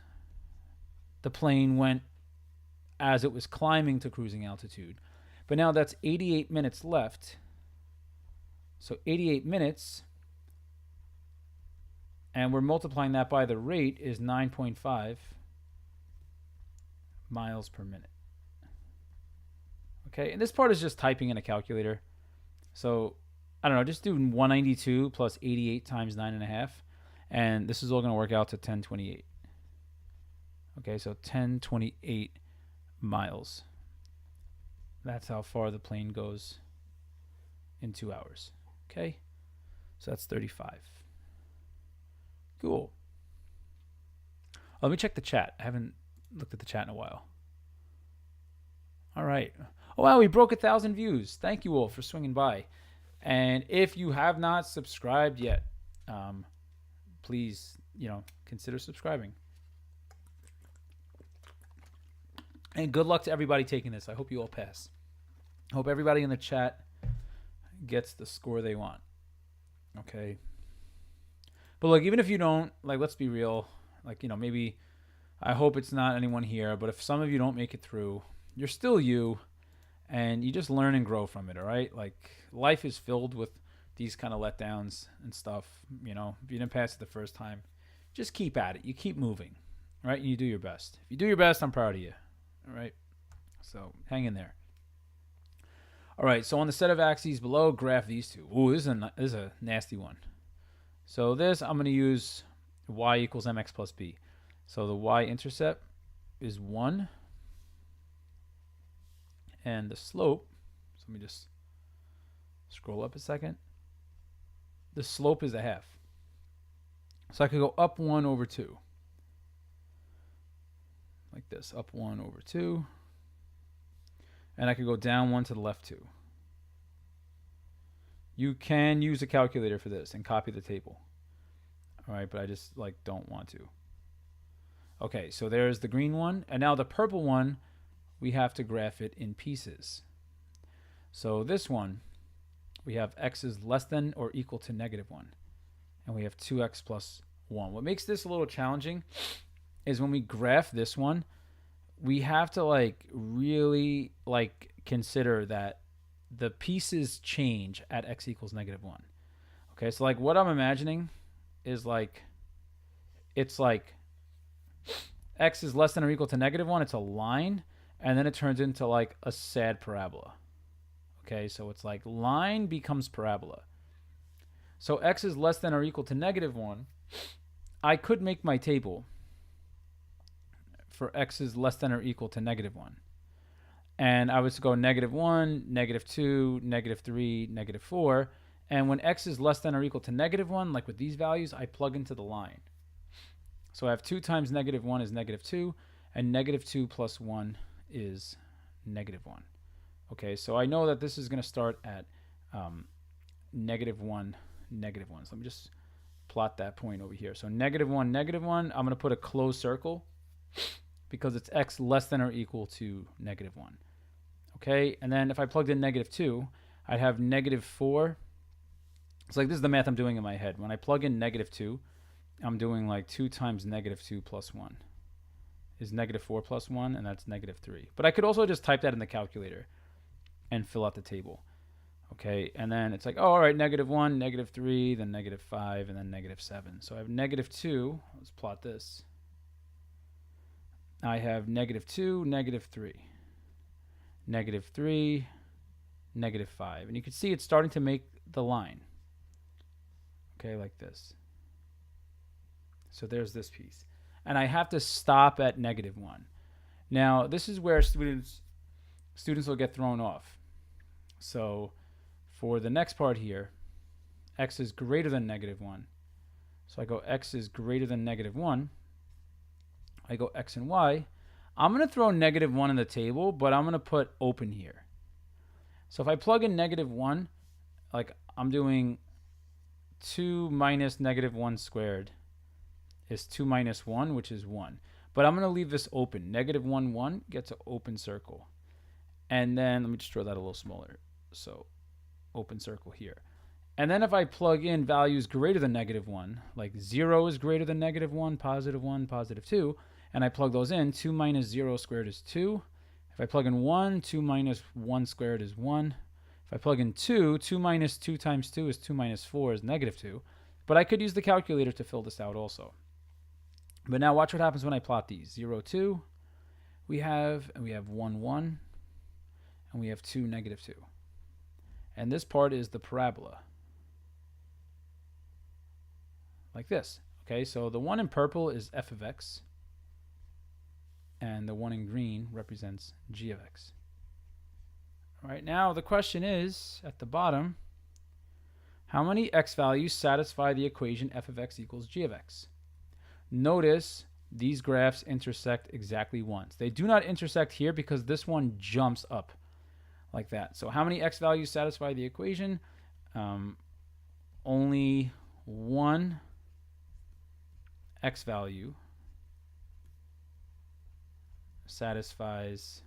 The plane went as it was climbing to cruising altitude. But now that's 88 minutes left. So 88 minutes, and we're multiplying that by the rate is 9.5 miles per minute. Okay, and this part is just typing in a calculator. So, I don't know, just do 192 plus 88 times 9.5, and this is all going to work out to 1028. Okay, so 1028 miles. That's how far the plane goes in 2 hours. Okay, so that's 35. Cool. Let me check the chat. I haven't looked at the chat in a while. All right. Oh, wow, we broke 1,000 views. Thank you all for swinging by. And if you have not subscribed yet, please, consider subscribing. And good luck to everybody taking this. I hope you all pass. I hope everybody in the chat gets the score they want. Okay. But look, even if you don't, let's be real. Maybe I hope it's not anyone here, but if some of you don't make it through, you're still you, and you just learn and grow from it, all right? Life is filled with these kind of letdowns and stuff. If you didn't pass it the first time, just keep at it. You keep moving, all right? And you do your best. If you do your best, I'm proud of you, all right? So hang in there. All right, so on the set of axes below, graph these two. Ooh, this is a nasty one. So this, I'm going to use y equals mx plus b. So the y-intercept is 1. And the slope, so let me just scroll up a second. The slope is a half. So I could go up 1 over 2. Like this, up 1 over 2. And I could go down 1 to the left 2. You can use a calculator for this and copy the table. All right, but I just don't want to. Okay, so there's the green one. And now the purple one, we have to graph it in pieces. So this one, we have x is less than or equal to -1. And we have 2x plus 1. What makes this a little challenging is when we graph this one, we have to really consider that the pieces change at x equals -1. Okay, so what I'm imagining is it's x is less than or equal to -1. It's a line, and then it turns into a sad parabola. Okay, so it's line becomes parabola. So x is less than or equal to -1. I could make my table for x is less than or equal to -1. And I was to go -1, -2, -3, -4. And when x is less than or equal to -1, like with these values, I plug into the line. So I have 2 times -1 is -2, and -2 plus 1 is -1. Okay, so I know that this is going to start at -1, -1. So let me just plot that point over here. So -1, -1, I'm going to put a closed circle because it's x less than or equal to -1. Okay, and then if I plugged in -2, I'd have -4. It's like this is the math I'm doing in my head. When I plug in -2, I'm doing like 2 times -2 plus 1 is -4 plus 1, and that's -3. But I could also just type that in the calculator and fill out the table. Okay, and then it's like, oh, all right, -1, -3, then -5, and then -7. So I have -2. Let's plot this. I have -2, -3, -3, -5. And you can see it's starting to make the line. Okay, like this. So there's this piece. And I have to stop at -1. Now, this is where students will get thrown off. So for the next part here, x is greater than -1. So I go x is greater than -1. I go x and y. I'm going to throw -1 in the table, but I'm going to put open here. So if I plug in -1, like I'm doing 2 minus -1 squared is 2 minus 1, which is 1. But I'm going to leave this open. -1, 1 gets an open circle. And then let me just draw that a little smaller. So open circle here. And then if I plug in values greater than -1, like 0 is greater than -1, +1, +2, and I plug those in, 2 minus 0 squared is 2. If I plug in 1, 2 minus 1 squared is 1. If I plug in 2, 2 minus 2 times 2 is 2 minus 4 is -2. But I could use the calculator to fill this out also. But now watch what happens when I plot these. 0, 2, we have 1, 1, and we have 2, -2. And this part is the parabola. Like this. Okay, so the one in purple is f of x, and the one in green represents g of x. All right, now the question is, at the bottom, how many x values satisfy the equation f of x equals g of x? Notice these graphs intersect exactly once. They do not intersect here because this one jumps up like that. So how many x values satisfy the equation? Only one x value satisfies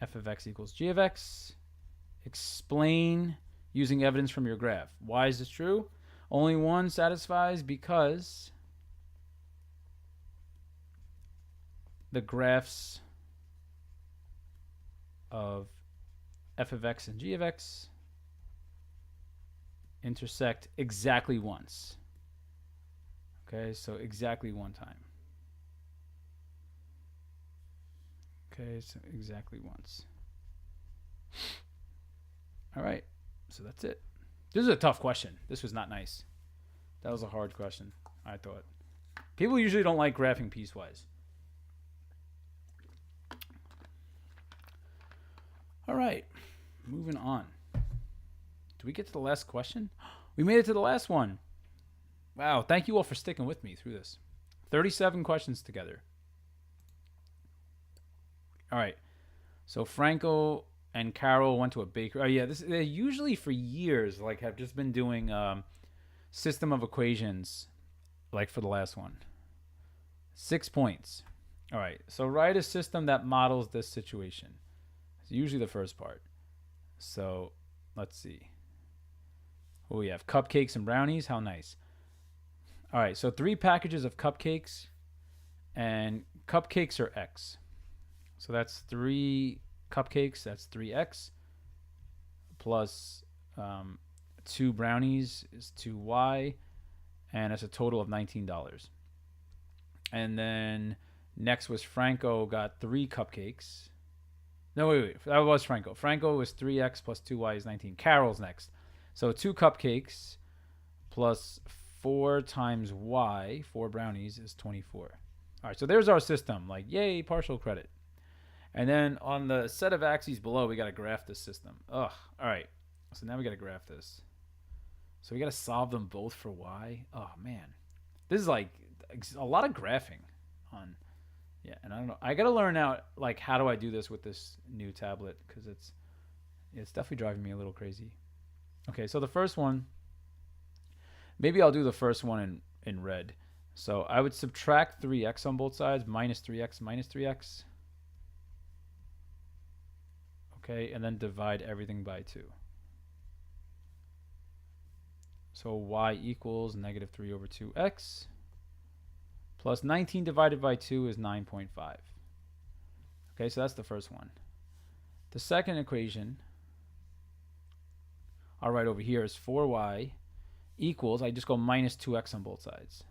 f of x equals g of x. Explain using evidence from your graph. Why is this true? Only one satisfies because the graphs of f of x and g of x intersect exactly once. Okay, so exactly one time. Okay, so exactly once. All right, so that's it. This is a tough question. This was not nice. That was a hard question, I thought. People usually don't like graphing piecewise. All right, moving on. Did we get to the last question? We made it to the last one. Wow, thank you all for sticking with me through this. 37 questions together. All right, so Franco and Carol went to a bakery. Oh yeah, they usually for years like have just been doing system of equations like for the last one. 6 points. All right, so write a system that models this situation. It's usually the first part. So let's see. Oh, we have cupcakes and brownies. How nice. All right, so 3 packages of cupcakes, and cupcakes are x. So that's 3 cupcakes, that's 3x, plus 2 brownies is 2y, and that's a total of $19. And then next was Franco, got 3 cupcakes. No, wait, that was Franco. Franco was 3x plus 2y is 19. Carol's next. So 2 cupcakes plus 4 times y, 4 brownies, is 24. All right, so there's our system. Like, yay, partial credit. And then on the set of axes below, we got to graph this system. Ugh. All right. So now we got to graph this. So we got to solve them both for y. Oh, man. This is like a lot of graphing on. Yeah, and I don't know. I got to learn out, like, how do I do this with this new tablet? Because it's definitely driving me a little crazy. Okay, so the first one, maybe I'll do the first one in red. So I would subtract 3x on both sides, minus 3x, minus 3x. Okay, and then divide everything by 2. So y equals negative 3 over 2x plus 19 divided by 2 is 9.5. Okay, so that's the first one. The second equation, I'll write over here, is 4y equals, I just go minus 2x on both sides.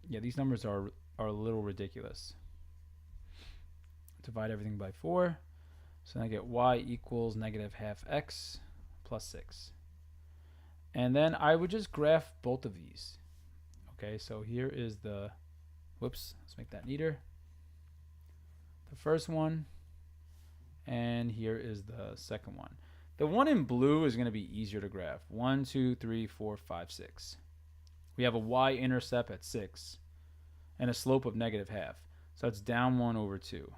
Yeah, these numbers are a little ridiculous. Divide everything by 4. So then I get y equals negative half x plus 6. And then I would just graph both of these. Okay, so here is the, whoops, let's make that neater. The first one, and here is the second one. The one in blue is going to be easier to graph. 1, 2, 3, 4, 5, 6. We have a y-intercept at 6 and a slope of negative half. So that's down 1 over 2.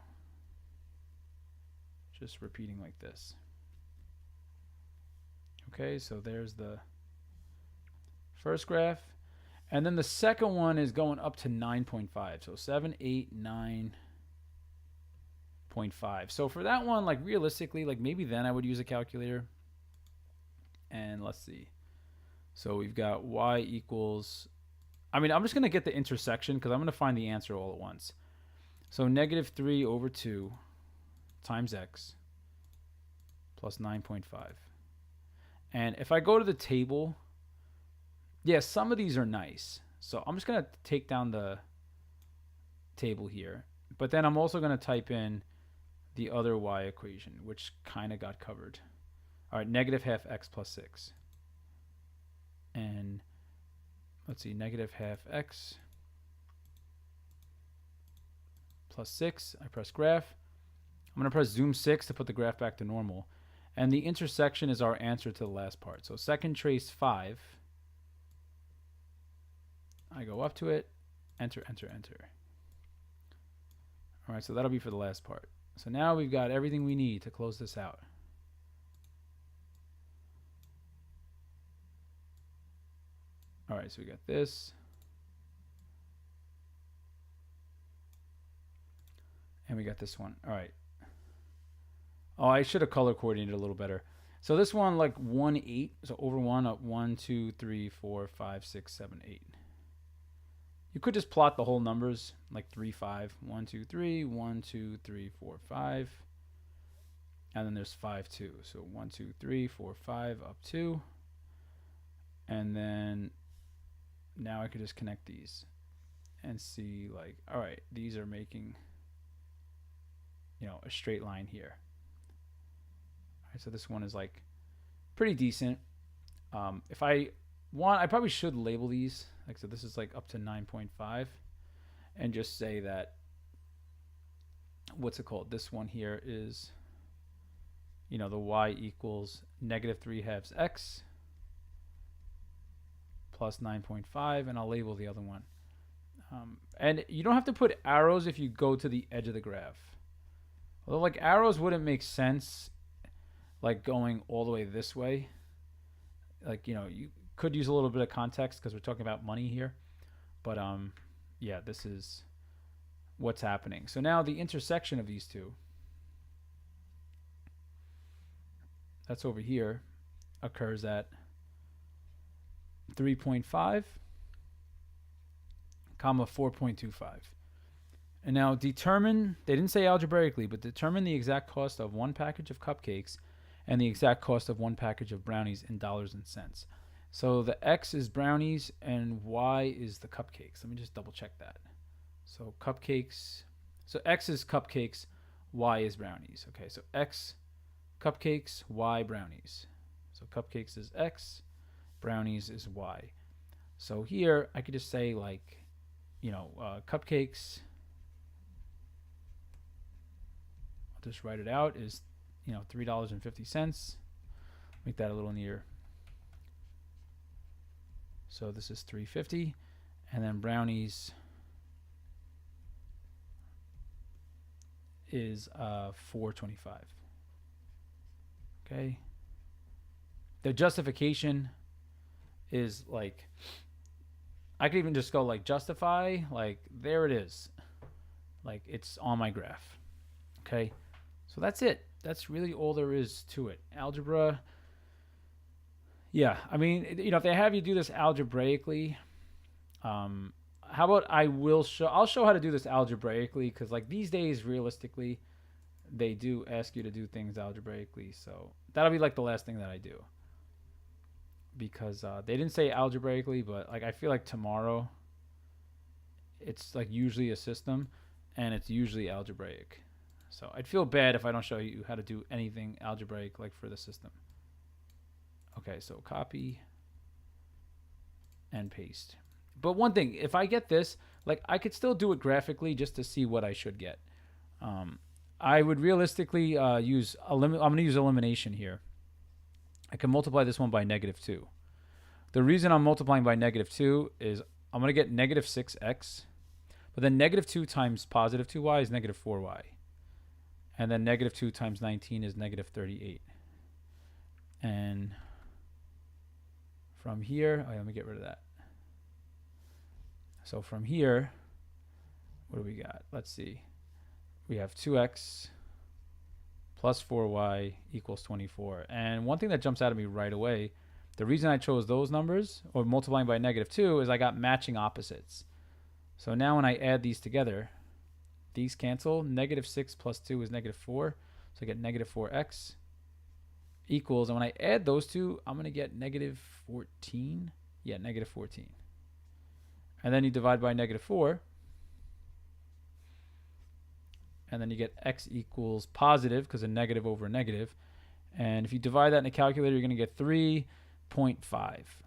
Just repeating like this. Okay, so there's the first graph. And then the second one is going up to 9.5. So 7, 8, 9.5. So for that one, like realistically, like maybe then I would use a calculator. And let's see. So we've got y equals, I mean, I'm just going to get the intersection because I'm going to find the answer all at once. So negative 3 over 2 times x plus 9.5. And if I go to the table, yeah, some of these are nice. So I'm just going to take down the table here. But then I'm also going to type in the other y equation, which kind of got covered. All right, negative half x plus 6. And let's see, negative half x plus 6. I press graph. I'm going to press zoom 6 to put the graph back to normal. And the intersection is our answer to the last part. So second trace 5. I go up to it, enter, enter, enter. All right, so that'll be for the last part. So now we've got everything we need to close this out. All right, so we got this. And we got this one. All right. Oh, I should have color coordinated a little better. So this one, like 1, 8. So over 1, up 1, 2, 3, 4, 5, 6, 7, 8. You could just plot the whole numbers, like 3, 5. 1, 2, 3, 1, 2, 3, 4, 5. And then there's 5, 2. So 1, 2, 3, 4, 5, up 2. And then now I could just connect these and see, like, all right, these are making, you know, a straight line here. All right, so this one is like pretty decent. If I want, I probably should label these. Like, so this is like up to 9.5 and just say that, what's it called? This one here is, you know, the y equals negative 3 halves x plus 9.5, and I'll label the other one. And you don't have to put arrows if you go to the edge of the graph. Although, like, arrows wouldn't make sense, like, going all the way this way. Like, you know, you could use a little bit of context because we're talking about money here. But, yeah, this is what's happening. So now the intersection of these two, that's over here, occurs at 3.5, comma 4.25. And now determine, they didn't say algebraically, but determine the exact cost of one package of cupcakes and the exact cost of one package of brownies in dollars and cents. So the x is brownies and y is the cupcakes. Let me just double check that. So cupcakes, so x is cupcakes, y is brownies. Okay, so x cupcakes, y brownies. So cupcakes is X, brownies is Y. So here I could just say like, cupcakes, I'll just write it out, is, $3.50. Make that a little neater. So this is $3.50, and then brownies is $4.25. Okay. The justification is like, I could even just go like justify, like there it is, like it's on my graph. Okay, so that's it. That's really all there is to it. Algebra. Yeah, I mean, if they have you do this algebraically, how about I'll show how to do this algebraically, because like these days, realistically, they do ask you to do things algebraically. So that'll be like the last thing that I do, because they didn't say algebraically, but like I feel like tomorrow, it's like usually a system, and it's usually algebraic. So I'd feel bad if I don't show you how to do anything algebraic like for the system. Okay, so copy and paste. But one thing, if I get this, like I could still do it graphically just to see what I should get. I would realistically I'm going to use elimination here. I can multiply this one by -2. The reason I'm multiplying by -2 is I'm going to get -6x, but then -2 times +2y is -4y. And then -2 times 19 is -38. And from here, let me get rid of that. So from here, what do we got? Let's see. We have 2x plus 4y equals 24. And one thing that jumps out at me right away, the reason I chose those numbers, or multiplying by -2, is I got matching opposites. So now when I add these together, these cancel. -6 plus 2 is -4. So I get -4x equals, and when I add those two, I'm going to get -14. Yeah, -14. And then you divide by -4. And then you get x equals positive, because a negative over a negative. And if you divide that in a calculator, you're going to get 3.5.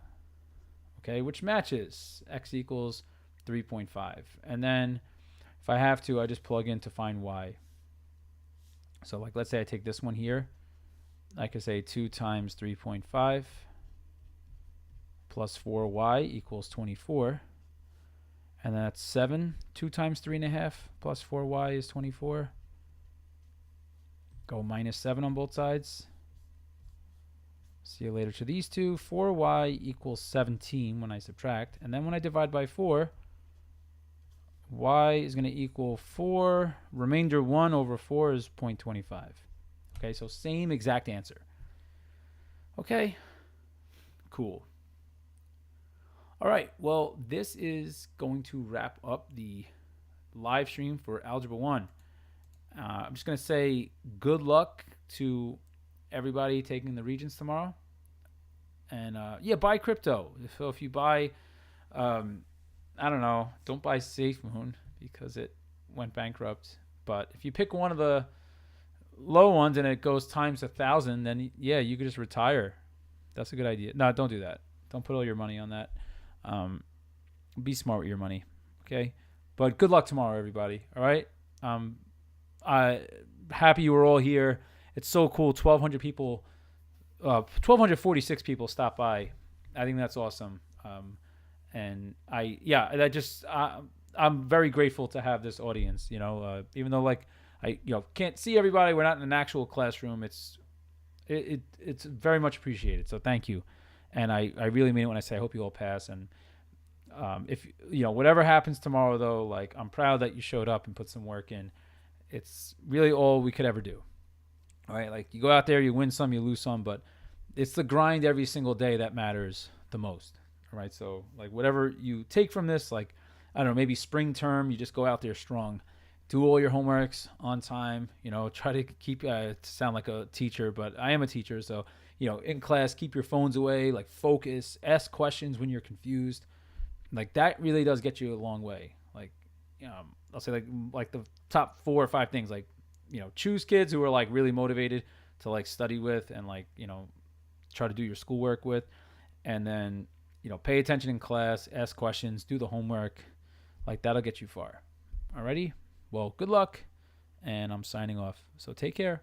Okay, which matches. X equals 3.5. And then if I have to, I just plug in to find y. So like, let's say I take this one here. I could say 2 times 3.5 plus 4y equals 24. And that's 7. 2 times 3.5 plus 4y is 24. Go -7 on both sides. See you later to these two. 4y equals 17 when I subtract. And then when I divide by 4, y is going to equal 4. Remainder 1 over 4 is 0.25. Okay, so same exact answer. Okay, cool. All right, well, this is going to wrap up the live stream for Algebra 1. I'm just going to say good luck to everybody taking the Regents tomorrow. And yeah, buy crypto. So if you buy, I don't know, don't buy SafeMoon because it went bankrupt. But if you pick one of the low ones and it goes times 1,000, then yeah, you could just retire. That's a good idea. No, don't do that. Don't put all your money on that. Be smart with your money, okay? But good luck tomorrow, everybody. All right. Happy you were all here. It's so cool. 1,200 people, 1,246 people stopped by. I think that's awesome. And I'm very grateful to have this audience. Even though like I can't see everybody, we're not in an actual classroom. It's very much appreciated. So thank you. And I really mean it when I say I hope you all pass. And if whatever happens tomorrow, though, like I'm proud that you showed up and put some work in. It's really all we could ever do. All right, like you go out there, you win some, you lose some, but it's the grind every single day that matters the most. All right, so like whatever you take from this, like I don't know, maybe spring term, you just go out there strong, do all your homeworks on time. Try to keep to sound like a teacher, but I am a teacher, so. In class, keep your phones away, like focus, ask questions when you're confused. Like that really does get you a long way. Like, I'll say like the top 4 or 5 things, like, choose kids who are like really motivated to like study with and like, try to do your schoolwork with, and then pay attention in class, ask questions, do the homework. Like, that'll get you far. Alrighty? Well, good luck, and I'm signing off. So take care.